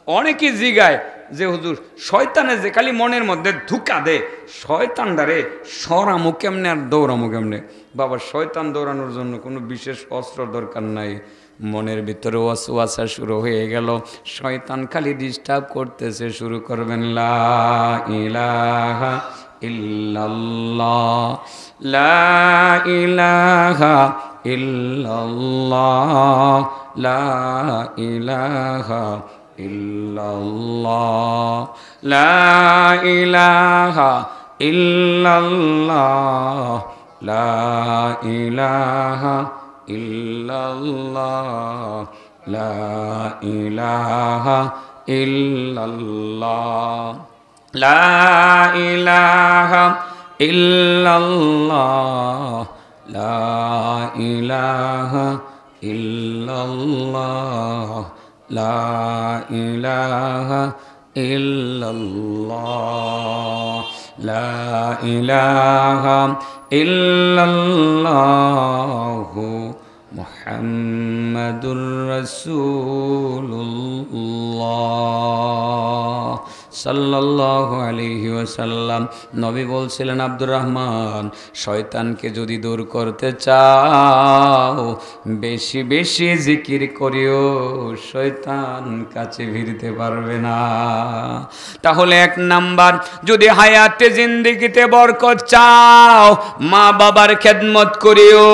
অনেকে জিগায় যে হুজুর, শয়তানে যে খালি মনের মধ্যে ধোঁকা দে, শয়তানটারে সরামু কেমনে আর দৌড়ামু কেমনে? বাবা, শয়তান দৌড়ানোর জন্য কোনো বিশেষ অস্ত্র দরকার নাই। মনের ভিতরে ওয়াসওয়াসা শুরু হয়ে গেল, শয়তান খালি ডিস্টার্ব করতেছে, শুরু করবেন, লা ইলাহা ইল্লাল্লাহ, লা ইলাহা ইল্লাল্লাহ, লা ইলাহা ইল্লাল্লাহ, লা ইলাহা ইল্লাল্লাহ, লা ইলাহা ইল্লাল্লাহ, লা ইলাহা ইল্লাল্লাহ, লা ইলাহা ইল্লাল্লাহ, লা ইলাহা ইল্লাল্লাহ, লা ইলাহা ইল্লাল্লাহ, লা ইলাহা ইল্লাল্লাহু মুহাম্মাদুর রাসূলুল্লাহ সাল্লাল্লাহু আলাইহি ওয়াসাল্লাম। নবী বলছিলেন, আব্দুর রহমান, শয়তানকে যদি দূর করতে চাও, বেশি বেশি জিকির করিও, শয়তান কাছে ভিড়তে পারবে না। তাহলে 1 নাম্বার, যদি হায়াতে জিন্দেগিতে বরকত চাও, মা বাবার খেদমত করিও।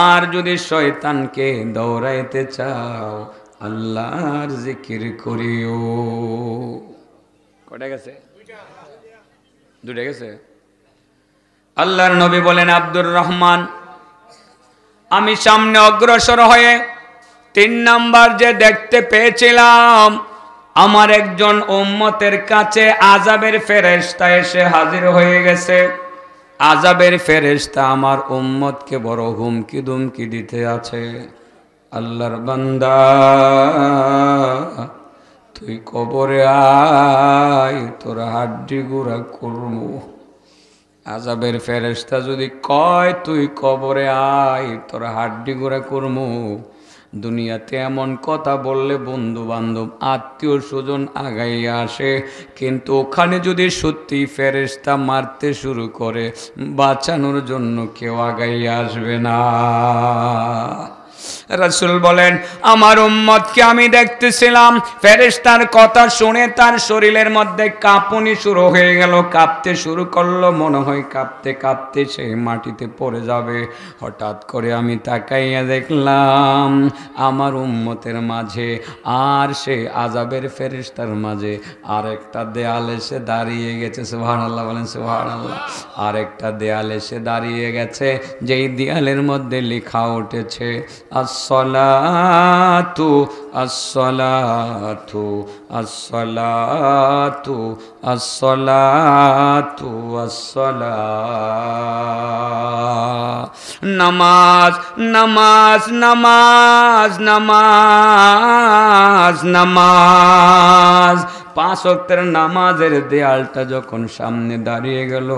আর যদি শয়তানকে দৌড়াইতে চাও, আল্লাহর জিকির করিও। কয়টা গেছে? 2টা গেছে। আল্লাহর নবী বলেন, আব্দুর রহমান, আমি সামনে অগ্রসর হয়ে 3 নাম্বার যে দেখতে পেয়েছিলাম, আমার একজন উম্মতের কাছে আযাবের ফেরেশতা এসে হাজির হয়ে গেছে। আযাবের ফেরেশতা আমার উম্মতকে বড় হুমকি দুমকি দিতে আছে। আল্লাহর বান্দা, তুই কবরে আয়, তোর হাড্ডি গুঁড়া করবো। আযাবের ফেরেশতা যদি কয় তুই কবরে আয়, তোর হাড্ডি গুঁড়া করমু, দুনিয়াতে এমন কথা বললে বন্ধু বান্ধব আত্মীয় স্বজন আগাইয়া আসে, কিন্তু ওখানে যদি সত্যি ফেরেশতা মারতে শুরু করে, বাঁচানোর জন্য কেউ আগাইয়া আসবে না। রাসূল বলেন, আমার উম্মতকে আমি দেখতেছিলাম, ফেরেশতার কথা শুনে তার শরীরের মধ্যে কাঁপুনি শুরু হয়ে গেল, কাঁপতে শুরু করলো, মনে হয় কাঁপতে কাঁপতে সে মাটিতে পড়ে যাবে। হঠাৎ করে আমি তাকাইয়া দেখলাম আমার উম্মতের মাঝে আর সে আযাবের ফেরেশতার মাঝে আরেকটা দেয়াল এসে দাঁড়িয়ে গেছে। সুবহানাল্লাহ বলেন, সুবহানাল্লাহ। আরেকটা দেয়াল এসে দাঁড়িয়ে গেছে, যেই দেয়ালের মধ্যে লেখা উঠেছে আসসালাতু আসসালাতু আসসালাতু আসসালাতু আসসালাত। নামাজ নামাজ নামাজ নামাজ নামাজ। 5 ওয়াক্তের নামাজের দেয়ালটা যখন সামনে দাঁড়িয়ে গেল,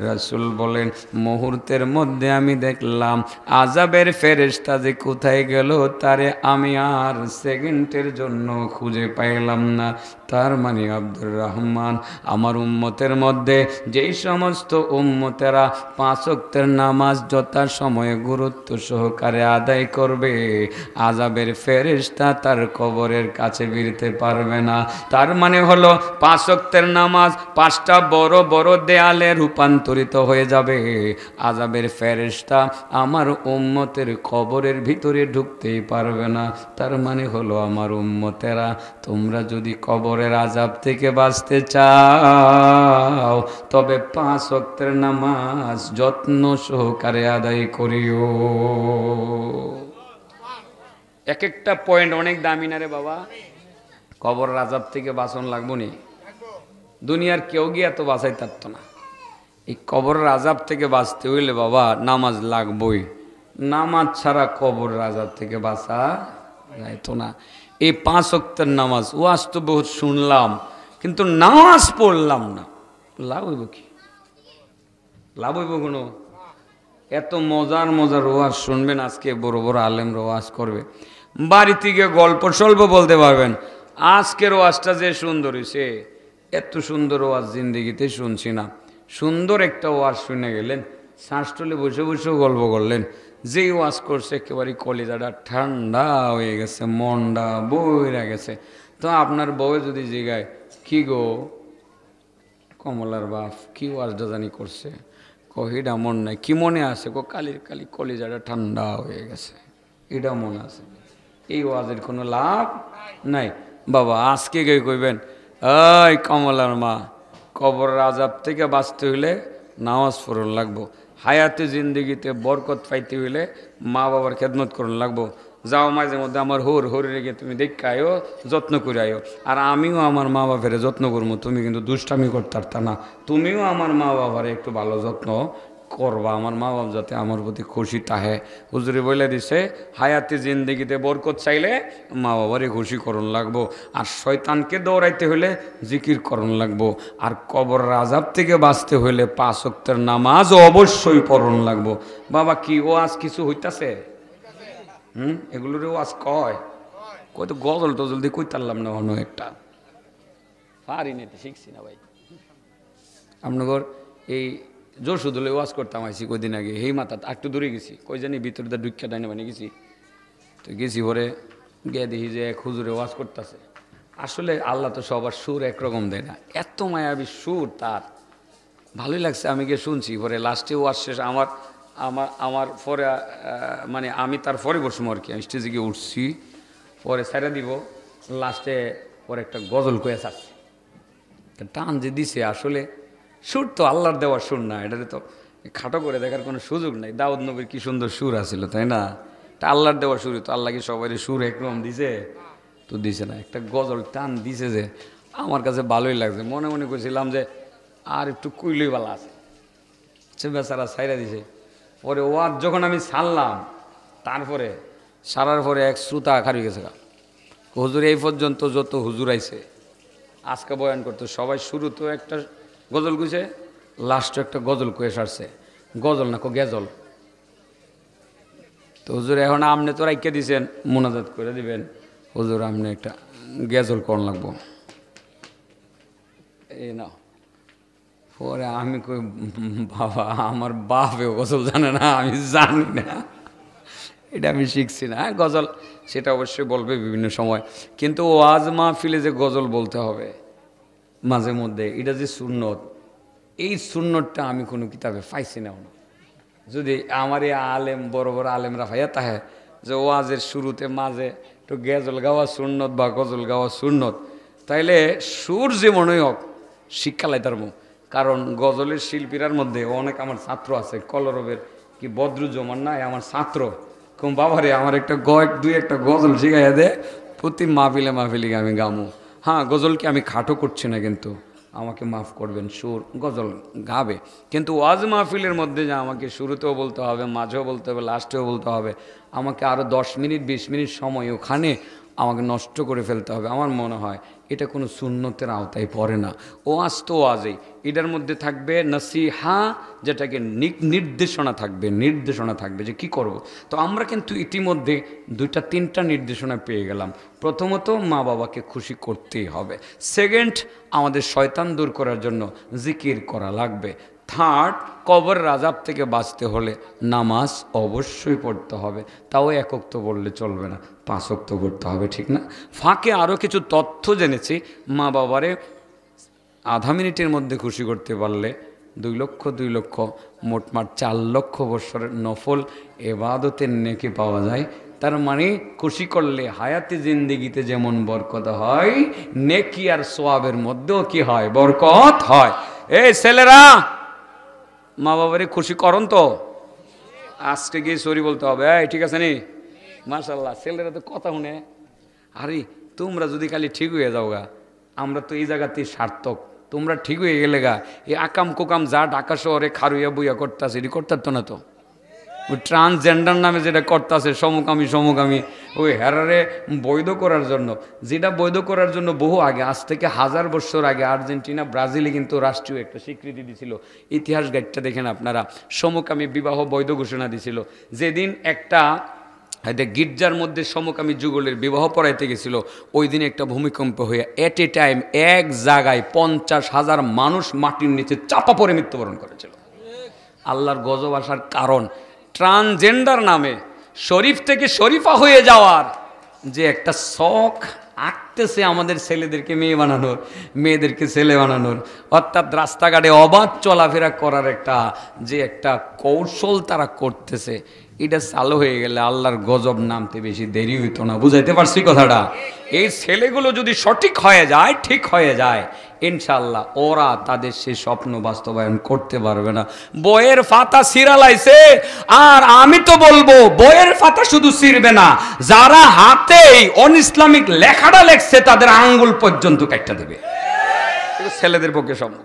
রাসূল বলেন মুহূর্তের মধ্যে আমি দেখলাম আযাবের ফেরেশতা যে কোথায় গেল তারে আমি আর সেকেন্ডের জন্য খুঁজে পাইলাম না। তার মানে আব্দুর রহমান, আমার উম্মতের মধ্যে যেই সমস্ত উম্মতেরা 5 ওয়াক্তের নামাজ যথা সময়ে গুরুত্ব সহকারে আদায় করবে, আযাবের ফেরেশতা তার কবরের কাছে ভিড়তে পারবে না। তার মানে হলো 5 ওয়াক্তের নামাজ 5টা বড় বড় দেয়ালে রূপান্তরিত হয়ে যাবে। আযাবের ফেরেশতা আমার উম্মতের কবরের ভিতরে ঢুকতেই পারবে না। তার মানে হলো আমার উম্মতেরা, তোমরা যদি কবরের আযাব থেকে বাঁচতে চাও তবে 5 ওয়াক্তের নামাজ যত্ন সহকারে আদায় করিও। এক একটা পয়েন্ট অনেক দামি না রে বাবা। কবর আযাব থেকে বাঁচন লাগবো নি, দুনিয়ার কেউ গিয়া তো বাঁচাই পারত না। এই কবরের আযাব থেকে বাঁচতে হইলে বাবা নামাজ লাগবই। নামাজ ছাড়া কবরের আযাব থেকে বাঁচা যাইতো না। এই 5 ওয়াক্তের নামাজ, ওয়াজ তো বহুত শুনলাম, কিন্তু নামাজ পড়লাম না, লাভ হইব কি? লাভ হইব কোনো? এত মজার মজার ওয়াজ শুনবেন, আজকে বড় বড় আলেমরা ওয়াজ করবে, বাড়িতে গিয়ে গল্প স্বল্প বলতে পারবেন। আজকের ওয়াজটা যে সুন্দর হয়েছে, এত সুন্দর ওয়াজ জিন্দেগিতে শুনছি না। সুন্দর একটা ওয়াজ শুনে গেলেন, শ্বাসটলে বসে বসেও গল্প করলেন। যেই ওয়াজ করছে একেবারে কলিজাটা ঠান্ডা হয়ে গেছে, মনটা বইরা গেছে। তো আপনার বউ যদি জিগায়, কি গো কমলার বাপ কি ওয়াজটা জানি করছে, কহিটা মন নাই, কি মনে আছে? কালির কালি কলিজাটা ঠান্ডা হয়ে গেছে, এটা মনে আছে। এই ওয়াজের কোনো লাভ নাই বাবা। আজকে কে কইবেন, এই কমলার মা, কবরের আযাব থেকে বাঁচতে হইলে নামাজ পড়ন লাগবো, হায়াতে জিন্দগিতে বরকত পাইতে হইলে মা বাবার খেদমত করুন লাগবো। যাও মাঝে মধ্যে আমার হরে রেখে তুমি দেখে আয়ো, যত্ন করে আয়ো। আর আমিও আমার মা বাপের যত্ন করবো, তুমি কিন্তু দুষ্টামি করতে পারতা না। তুমিও আমার মা বাবার একটু ভালো যত্ন করবা, আমার মা বাপ যাতে আমার প্রতি খুশি তাহে। হুজুরে বলে দিছে, হায়াতে জিন্দগিতে বরকত চাইলে মা বাবারে খুশি করণ লাগবো, আর শয়তানকে দৌড়াইতে হইলে জিকির করণ লাগবো, আর কবর আযাব থেকে বাঁচতে হইলে 5 ওয়াক্তের নামাজ অবশ্যই পড়ন লাগবো। বাবা কি ও আজ কিছু হইতাছে? এগুলোর ওয়াজ কয় কই তো গজল টজল দিয়ে কইতারলাম না, অন্য একটা পারি না, শিখছি না ভাই। আপনার এই জোরসুদলে ওয়াজ করতাম আইসি কদিন আগে, হেই মাথা একটু দূরে গেছি, কই জানি ভিতরে দা দুঃখা ডাইনে বানিয়ে গেছি। তো গেছি পরে গিয়ে দেখি যে এক হুজুরে ওয়াজ করতেছে। আসলে আল্লাহ তো সবার সুর একরকম দেয় না, এত মায়াবী সুর তার, ভালোই লাগছে। আমি গিয়ে শুনছি, পরে লাস্টে ওয়াজ শেষ আমার আমার আমার পরে মানে আমি তার পরে বসবো আর কি, আমি স্টেজে গিয়ে উঠছি, পরে ছেড়ে দিব, লাস্টে পরে একটা গজল কয়ে ছাড়ছে। টান যে দিছে, আসলে সুর তো আল্লাহর দেওয়ার সুর না, এটাতে তো খাটো করে দেখার কোনো সুযোগ নাই। দাউদ নবীর কি সুন্দর সুর আছিল, তাই না? তা আল্লাহর দেওয়া সুর, তো আল্লাহ কি সবাই সুর একরকম দিছে? তো দিছে না, একটা গজল টান দিছে যে আমার কাছে ভালোই লাগছে। মনে মনে করছিলাম যে আর একটু কুইলই বালা আছে, সে বেচারা ছাইরা দিছে। পরে ওয়াজ যখন আমি ছাড়লাম, তারপরে সারার পরে এক শ্রোতা খারি গেছে, হুজুর এই পর্যন্ত যত হুজুর আইছে আজকে বয়ান করতে, সবাই শুরুতেও একটা গজল কইছে, লাস্টে একটা গজল কয়ে সারছে। গজল না কো গেজল। তো হুজুর এখন আপনি তো রাইখা দিছেন, মোনাজাত করে দিবেন। হুজুর আপনি একটা গেজল কোন লাগবো, এই না। পরে আমি কই বাবা আমার বাপেও গজল জানে না, আমি জানি না, এটা আমি শিখছি না। গজল সেটা অবশ্যই বলবে বিভিন্ন সময়, কিন্তু ওয়াজ মাহফিলে যে গজল বলতে হবে মাঝে মধ্যে, এটা যে সুন্নত, এই সুন্নতটা আমি কোনো কিতাবে পাইছি না। যদি আমার এই আলেম বড় বড় আলেমরা ভাইয়া তাহে যে ওয়াজের শুরুতে মাঝে একটু গজল গাওয়া সুন্নত বা গজল গাওয়া সুন্নত, তাইলে সুর যে মনে হোক শিক্ষালাই তার মুখ। কারণ গজলের শিল্পীরার মধ্যে অনেক আমার ছাত্র আছে, কলরবের কি বদরুজ্জামান না আমার ছাত্র, কম বাবারে আমার একটা দুই একটা গজল শিখাইয়া দে, প্রতি মাহফিলে মাহফিলে আমি গামু। হ্যাঁ, গজলকে আমি খাটো করছি না, কিন্তু আমাকে মাফ করবেন, সুর গজল গাবে, কিন্তু ওয়াজ মাহফিলের মধ্যে যে আমাকে শুরুতেও বলতে হবে, মাঝেও বলতে হবে, লাস্টেও বলতে হবে, আমাকে আরও 10 মিনিট 20 মিনিট সময় ওখানে আমাকে নষ্ট করে ফেলতে হবে, আমার মনে হয় এটা কোনো সুন্নতের আওতায় পড়ে না। ওয়াজ তো ওয়াজেই, এটার মধ্যে থাকবে নসিহা, যেটাকে নির্দেশনা থাকবে, নির্দেশনা থাকবে যে কি করব। তো আমরা কিন্তু ইতিমধ্যে 2-3টা নির্দেশনা পেয়ে গেলাম। প্রথমত মা বাবাকে খুশি করতেই হবে। সেকেন্ড, আমাদের শয়তান দূর করার জন্য জিকির করা লাগবে। থার্ড, কবরের আযাব থেকে বাঁচতে হলে নামাজ অবশ্যই পড়তে হবে, তাও 1 ওয়াক্ত পড়লে চলবে না, 5 ওয়াক্ত পড়তে হবে, ঠিক না? ফাঁকে আরও কিছু তথ্য জেনেছি, মা বাবারে আধা মিনিটের মধ্যে খুশি করতে পারলে 2 লক্ষ মোটমাট 4 লক্ষ বছরের নফল এবাদতের নেকি পাওয়া যায়। তার মানে খুশি করলে হায়াতে জিন্দেগিতে যেমন বরকত হয়, নেকি আর সোয়াবের মধ্যেও কি হয়? বরকত হয়। এই ছেলেরা, মা বাবারে খুশি করন তো, আজকে গিয়ে সরি বলতে হবে, এই ঠিক আছে নি? মাশাআল্লাহ, ছেলেরা তো কথা শুনে। আরে তোমরা যদি খালি ঠিক হয়ে যাও গা, আমরা তো এই জায়গাতেই সার্থক। তোমরা ঠিক হয়ে গেলে গা, এই আকাম কোকাম যা ঢাকা শহরে খারুইয়া বুইয়া করতেছে, এটি করতে না তো। ওই ট্রান্সজেন্ডার নামে যেটা করতেছে, সমকামী, ওই হেরারে বৈধ করার জন্য, যেটা বৈধ করার জন্য বহু আগে, আজ থেকে 1000 বছর আগে আর্জেন্টিনা ব্রাজিলে কিন্তু রাষ্ট্রীয় একটা স্বীকৃতি দিছিল। ইতিহাস গাইডটা দেখেন আপনারা, সমকামী বিবাহ বৈধ ঘোষণা দিছিল। যেদিন একটা গির্জার মধ্যে সমকামী যুগলের বিবাহ পড়াইতে গেছিল, ওই দিন একটা ভূমিকম্প হয়ে এট এ টাইম এক জায়গায় 50,000 মানুষ মাটির নিচে চাপা পড়ে মৃত্যুবরণ করেছিল। আল্লাহর গজব আসার কারণ ট্রান্সজেন্ডার নামে শরীফ থেকে শরীফা হয়ে যাওয়ার যে একটা শখ আঁকতেছে আমাদের ছেলেদেরকে মেয়ে বানানোর, মেয়েদেরকে ছেলে বানানোর, অর্থাৎ রাস্তাঘাটে অবাধ চলাফেরা করার একটা কৌশল তারা করতেছে। এটা চালু হয়ে গেলে আল্লাহর গজব নামতে বেশি দেরি হইতো না। বুঝাইতে পারছি কথাটা? এই ছেলেগুলো যদি সঠিক হয়ে যায়, ঠিক হয়ে যায়, ইনশাল্লাহ ওরা তাদের সেই স্বপ্ন বাস্তবায়ন করতে পারবে না। বইয়ের পাতা ছিঁড়ালাইছে, আর আমি তো বলবো বইয়ের পাতা শুধু ছিঁড়বে না, যারা হাতে অন ইসলামিক লেখাটা লেখছে তাদের আঙ্গুল পর্যন্ত কাটতে দেবে। ছেলেদের পক্ষে সম্ভব।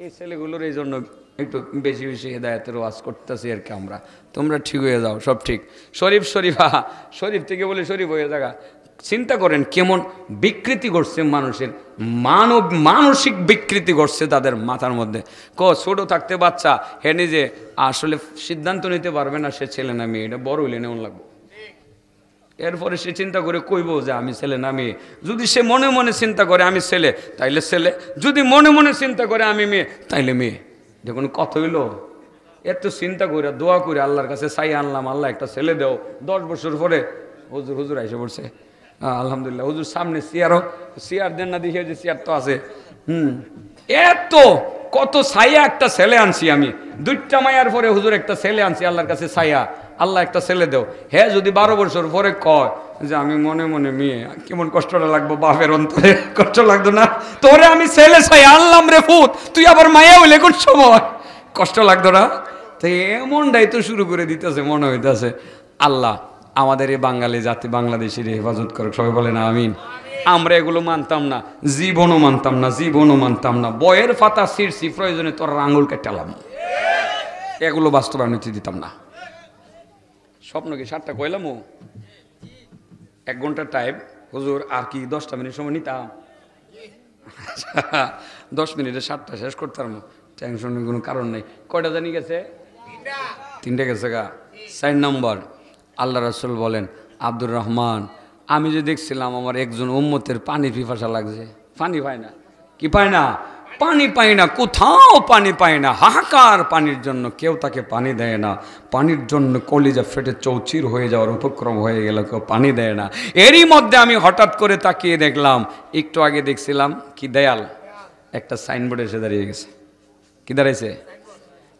এই ছেলেগুলোর এই জন্য একটু বেশি বেশি হেদায়েতের ওয়াজ করতেছি আর কি আমরা। তোমরা ঠিক হয়ে যাও, সব ঠিক। শরীফ থেকে বলে শরীফ হয়ে যাগা। চিন্তা করেন কেমন বিকৃতি ঘটছে মানুষের, মানসিক বিকৃতি ঘটছে তাদের মাথার মধ্যে। ছোট থাকতে বাচ্চা হে নিজে আসলে সিদ্ধান্ত নিতে পারবে না সে ছেলে না মেয়ে, এটা বড় হইলে নেমন লাগবে। এরপরে সে চিন্তা করে কইব যে আমি ছেলে না মেয়ে। যদি সে মনে মনে চিন্তা করে আমি ছেলে, তাইলে ছেলে। যদি মনে মনে চিন্তা করে আমি মেয়ে, তাইলে মেয়ে। দেখুন কথা হইল, এত চিন্তা করে দোয়া করে আল্লাহর কাছে চাই আনলাম, আল্লাহ একটা ছেলে দেও। 10 বছর পরে হুজুর আইসে পড়ছে, আলহামদুলিল্লাহ। হুজুর সামনে চেয়ার দেন না, দেখে যে চেয়ার তো আছে। এত কত ছায়া একটা ছেলে আনছি আমি, 2টা মায়ার পরে হুজুর একটা ছেলে আনছি আল্লাহর কাছে ছায়া, আল্লাহ একটা ছেলে দেও। হ্যাঁ, যদি 12 বছর পরে কয় যে আমি মনে মনে মেয়ে, কেমন কষ্টটা লাগবো বাপের অন্তরে? কষ্ট লাগতো না? তোরে আমি ছেলে ছায়া আনলাম রে ফুত, তুই আবার মায়া হইলে কোন সময়? কষ্ট লাগতো না? তো এমনটাই তো শুরু করে দিতেছে, মনে হইতেছে আল্লাহ আমাদের এই বাঙালি জাতি বাংলাদেশের হেফাজত করে, সবাই বলে না আমিন। আমরা এগুলো মানতাম না, জীবনও মানতাম না, জীবনও মানতাম না। বইয়ের পাতা ছিঁড়ছি, প্রয়োজনে তোর আঙুল কেটালাম, এগুলো বাস্তবায়ন হতে দিতাম না। স্বপ্ন কি 7টা কইলাম? 1 ঘন্টার টাইম হুজুর, আর কি 10টা মিনিট সময় নিতাম? 10 মিনিটে 7টা শেষ করতাম, টেনশনের কোনো কারণ নেই। কয়টা জানি গেছে? 3টে গেছে গা। 4 নম্বর, আল্লাহ রাসূল বলেন, আব্দুর রহমান, আমি যে দেখছিলাম আমার একজন উম্মতের পানি পিপাসা লাগছে, পানি পায় না। কি পায় না? পানি পায় না, কোথাও পানি পায় না, হাহাকার পানির জন্য, কেউ তাকে পানি দেয় না। পানির জন্য কলিজা ফেটে চৌচির হয়ে যাওয়ার উপক্রম হয়ে গেল, কেউ পানি দেয় না। এরই মধ্যে আমি হঠাৎ করে তাকিয়ে দেখলাম, একটু আগে দেখছিলাম কি দেয়াল, একটা সাইনবোর্ড এসে দাঁড়িয়ে গেছে। কি দাঁড়াইছে?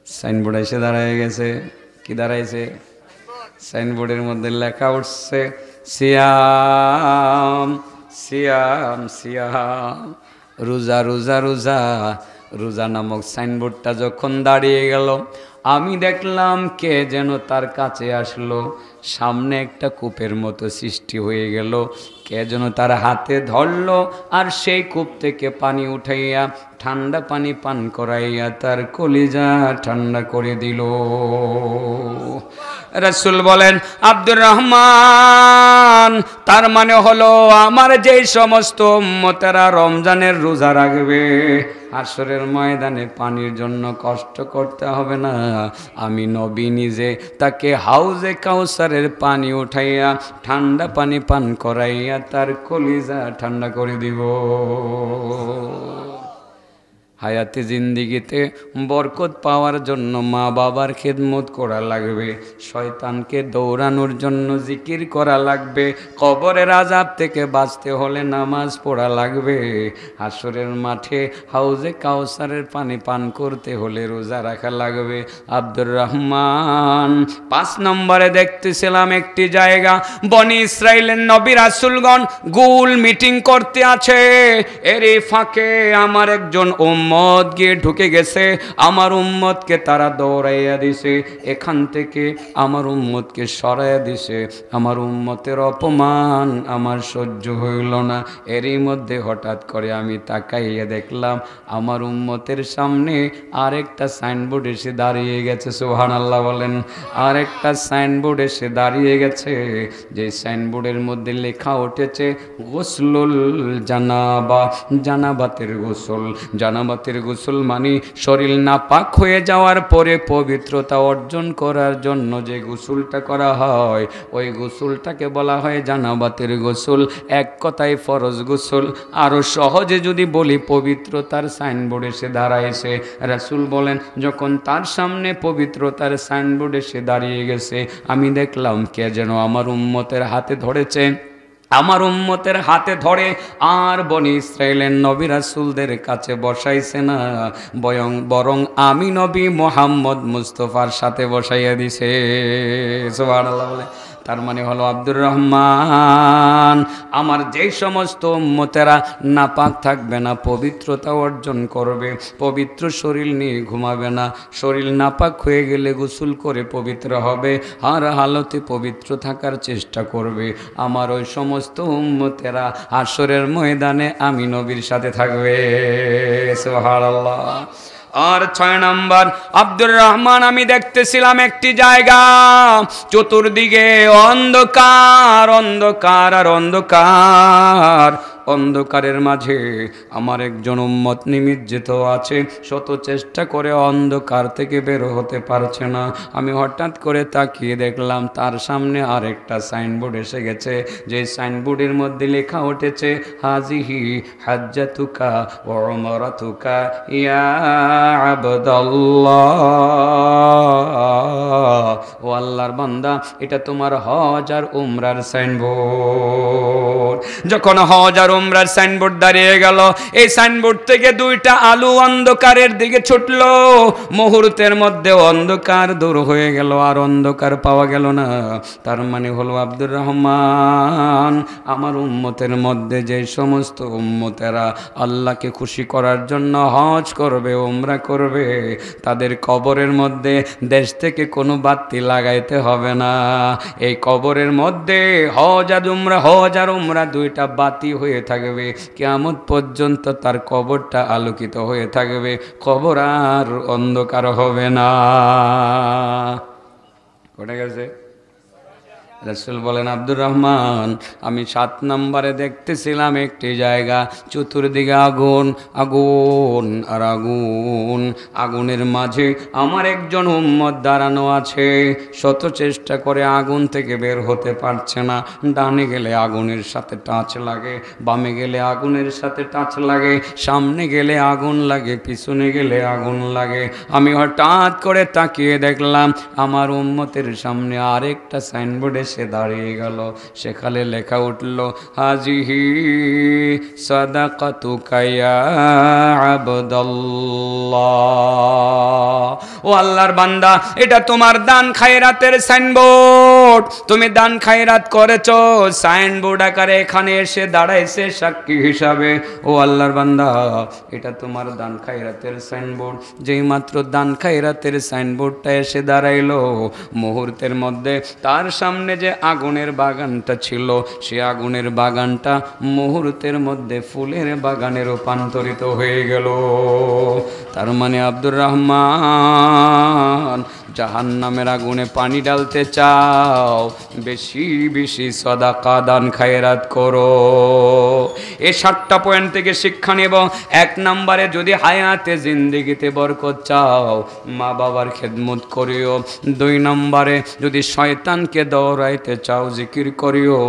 সাইনবোর্ড এসে দাঁড়িয়ে গেছে। কি দাঁড়াইছে? সাইনবোর্ডের মধ্যে লেখা উঠছে সিয়াম সিয়াম সিয়াম, রোজা রোজা রোজা। রোজা নামক সাইনবোর্ডটা যখন দাঁড়িয়ে গেল, আমি দেখলাম কে যেন তার কাছে আসলো, সামনে একটা কূপের মতো সৃষ্টি হয়ে গেল, কে যেন তার হাতে ধরলো, আর সেই কূপ থেকে পানি উঠাইয়া ঠান্ডা পানি পান করাইয়া তার কলিজা ঠান্ডা করে দিল। রাসূল বলেন, আব্দুর রহমান, তার মানে হলো আমার যেই সমস্ত উম্মতেরা রমজানের রোজা রাখবে, হাসরের ময়দানে পানির জন্য কষ্ট করতে হবে না। আমি নবী নিজে তাকে হাউজে কাউসারের পানি উঠাইয়া ঠান্ডা পানি পান করাইয়া তার কলিজা ঠান্ডা করে দিব। হায়াতে জিন্দিগিতে বরকত পাওয়ার জন্য মা বাবার খেদমত করা লাগবে, শয়তানকে দৌড়ানোর জন্য জিকির করা লাগবে, কবরের আযাব থেকে বাঁচতে হলে নামাজ পড়া লাগবে, হাসরের মাঠে হাউজে কাউসারের পানি পান করতে হলে রোজা রাখা লাগবে। আব্দুর রহমান, 5 নম্বরে দেখতেছিলাম একটি জায়গা, বনি ইসরাইলের নবী রাসূলগণ গোল মিটিং করতে আছে, এরই ফাঁকে আমার একজন উম্মত গিয়ে ঢুকে গেছে, আমার উম্মতকে তারা দৌড়াইয়া দিছে, এখান থেকে আমার উম্মতকে সরাইয়া দিছে। আমার উম্মতের অপমান আমার সহ্য হইল না। এরই মধ্যে হঠাৎ করে আমি তাকাইয়া দেখলাম আমার উম্মতের সামনে আরেকটা সাইনবোর্ড এসে দাঁড়িয়ে গেছে। সুবহানাল্লাহ বলেন। আরেকটা সাইনবোর্ড এসে দাঁড়িয়ে গেছে, যে সাইনবোর্ডের মধ্যে লেখা উঠেছে গোসলুল জানাবা, জানাবাতের গোসল। জানাবাতের গোসল মানে শরীর নাপাক হয়ে যাওয়ার পরে পবিত্রতা অর্জন করার জন্য যে গোসলটা করা হয়, ওই গোসলটাকে বলা হয় জানাবাতের গোসল। এক কথায় ফরজ গোসল। আরও সহজে যদি বলি, পবিত্রতার সাইনবোর্ড এসে দাঁড়াইছে। রাসূল বলেন, যখন তার সামনে পবিত্রতার সাইনবোর্ড এসে দাঁড়িয়ে গেছে, আমি দেখলাম কে যেন আমার উম্মতের হাতে ধরেছে। আমার উম্মতের হাতে ধরে আর বনি ইসরাইলের নবী রাসূলদের কাছে বসাইছে না, বরং আমি নবী মুহাম্মদ মুস্তাফার সাথে বসাইয়া দিছে। সুবহানাল্লাহ বলে। তার মানে হলো আব্দুর রহমান, আমার যেই সমস্ত উম্মতেরা নাপাক থাকবে না, পবিত্রতা অর্জন করবে, পবিত্র শরীর নিয়ে ঘুমাবে না, শরীর নাপাক হয়ে গেলে গোসল করে পবিত্র হবে, আর হালতে পবিত্র থাকার চেষ্টা করবে, আমার ওই সমস্ত উম্মতেরা হাসরের ময়দানে আমি নবীর সাথে থাকবে। সুবহানাল্লাহ। আর 6 নম্বর, আব্দুর রহমান, আমি দেখতেছিলাম একটি জায়গা, চতুর্দিকে অন্ধকার অন্ধকার আর অন্ধকার, অন্ধকারের মাঝে আমার একজন উম্মত নিমজ্জিত আছে, শত চেষ্টা করে অন্ধকার থেকে বের হতে পারছে না। আমি হঠাৎ করে তাকিয়ে দেখলাম তার সামনে আরেকটা সাইনবোর্ড এসে গেছে, যে সাইনবোর্ডের মধ্যে লেখা উঠেছে হাজিহি হাজ্জাতুকা ওয়া উমরাতুকা ইয়া আবদাল্লাহ। ও আল্লাহর বান্দা, এটা তোমার হজ আর উমরার সাইনবোর্ড। যখন হজ আর উমরার সাইনবোর্ড দাঁড়িয়ে গেল। এই সাইনবোর্ড থেকে দুইটা আলু অন্ধকারের দিকে ছুটল। মুহূর্তের মধ্যে অন্ধকার দূর হয়ে গেল, আর অন্ধকার পাওয়া গেল না। তার মানে হলো আব্দুর রহমান, আমার উম্মতের মধ্যে যে সমস্ত উম্মতেরা আল্লাহকে খুশি করার জন্য হজ করবে, উমরা করবে, তাদের কবরের মধ্যে দেশ থেকে কোনো বাতি লাগাইতে হবে না। এই কবরের মধ্যে হজ আর উমরা দুইটা বাতি হয়ে থাকবে, কিয়ামত পর্যন্ত তার কবরটা আলোকিত হয়ে থাকবে, কবর আর অন্ধকার হবে না। কোথায় গেছে? রাসূল বলেন, আব্দুর রহমান, আমি 7 নম্বরে দেখতেছিলাম একটি জায়গা, চতুর্দিকে আগুন, আগুন আর আগুন। আগুনের মাঝে আমার একজন উম্মত দাঁড়ানো আছে, শত চেষ্টা করে আগুন থেকে বের হতে পারছে না। ডানে গেলে আগুনের সাথে টাচ লাগে, বামে গেলে আগুনের সাথে টাচ লাগে, সামনে গেলে আগুন লাগে, পিছনে গেলে আগুন লাগে। আমি হঠাৎ করে তাকিয়ে দেখলাম আমার উম্মতের সামনে আরেকটা সাইনবোর্ডে সে দাঁড়িয়ে গেল। সেখানে লেখা উঠল, হাজিহি সাদাকাতুকা ইয়া আবদাল্লাহ। ও আল্লাহর বান্দা, এটা তোমার দান খায়রাতের সাইনবোর্ড। তুমি দান খায়রাত করেছো, সাইনবোর্ড আকারে এখানে এসে দাঁড়াইছে সাক্ষী হিসাবে। ও আল্লাহর বান্দা, এটা তোমার দান খায়রাতের সাইনবোর্ড। যেই মাত্র দান খায়রাতের সাইনবোর্ডটা এসে দাঁড়াইলো, মুহূর্তের মধ্যে তার সামনে যে আগুনের বাগানটা ছিল, সে আগুনের বাগানটা মুহূর্তের মধ্যে ফুলের বাগানে রূপান্তরিত হয়ে গেল। তার মানে আব্দুর রহমান, জাহান্নামের আগুনে পানি ডালতে চাও, বেশি বেশি সাদাকা দান খায়রাত করো। এই 7টা পয়েন্ট থেকে শিক্ষা নেব। 1 নম্বরে, যদি হায়াতে জিন্দেগিতে বরকত চাও, মা বাবার খেদমত করিও। 2 নম্বরে, যদি শয়তানকে দৌড়াইতে চাও, জিকির করিও।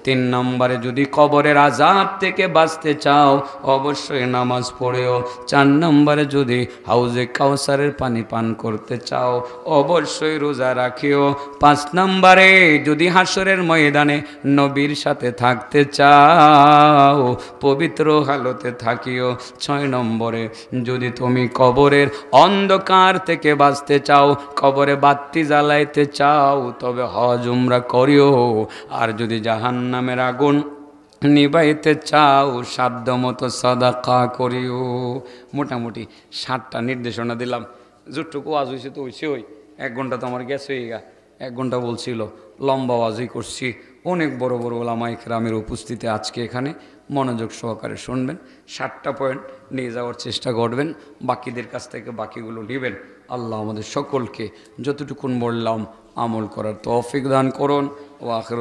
3 নম্বরে, যদি কবরের আযাব থেকে বাঁচতে চাও, অবশ্যই নামাজ পড়িও। 4 নম্বরে, যদি হাউজে কাউসারের পানি পান করতে চাও, অবশ্যই রোজা রাখিও। 5 নম্বরে, যদি হাসরের ময়দানে নবীর সাথে থাকতে চাও, পবিত্র হালতে থাকিও। 6 নম্বরে, যদি তুমি কবরের অন্ধকার থেকে বাঁচতে চাও, কবরে বাতি জ্বালাইতে চাও, তবে হজ উমরা করিও। আর যদি জাহান্নামের আগুন নিবাইতে চাও, সাধ্য মতো সাদাকা করিও। মোটামুটি 7টা নির্দেশনা দিলাম। যতটুকু আজ হয়েছে তো হয়েছে, ওই 1 ঘন্টা তো আমার গেছে, 1 ঘন্টা বলছিল, লম্বা ওয়াজই করছি। অনেক বড় বড় ওলামায়ে কেরামের উপস্থিতি আজকে এখানে, মনোযোগ সহকারে শুনবেন। 7টা পয়েন্ট নিয়ে যাওয়ার চেষ্টা করবেন, বাকিদের কাছ থেকে বাকিগুলো নেবেন। আল্লাহ আমাদের সকলকে যতটুকুন বললাম আমল করার তৌফিক দান করুন। ও আখির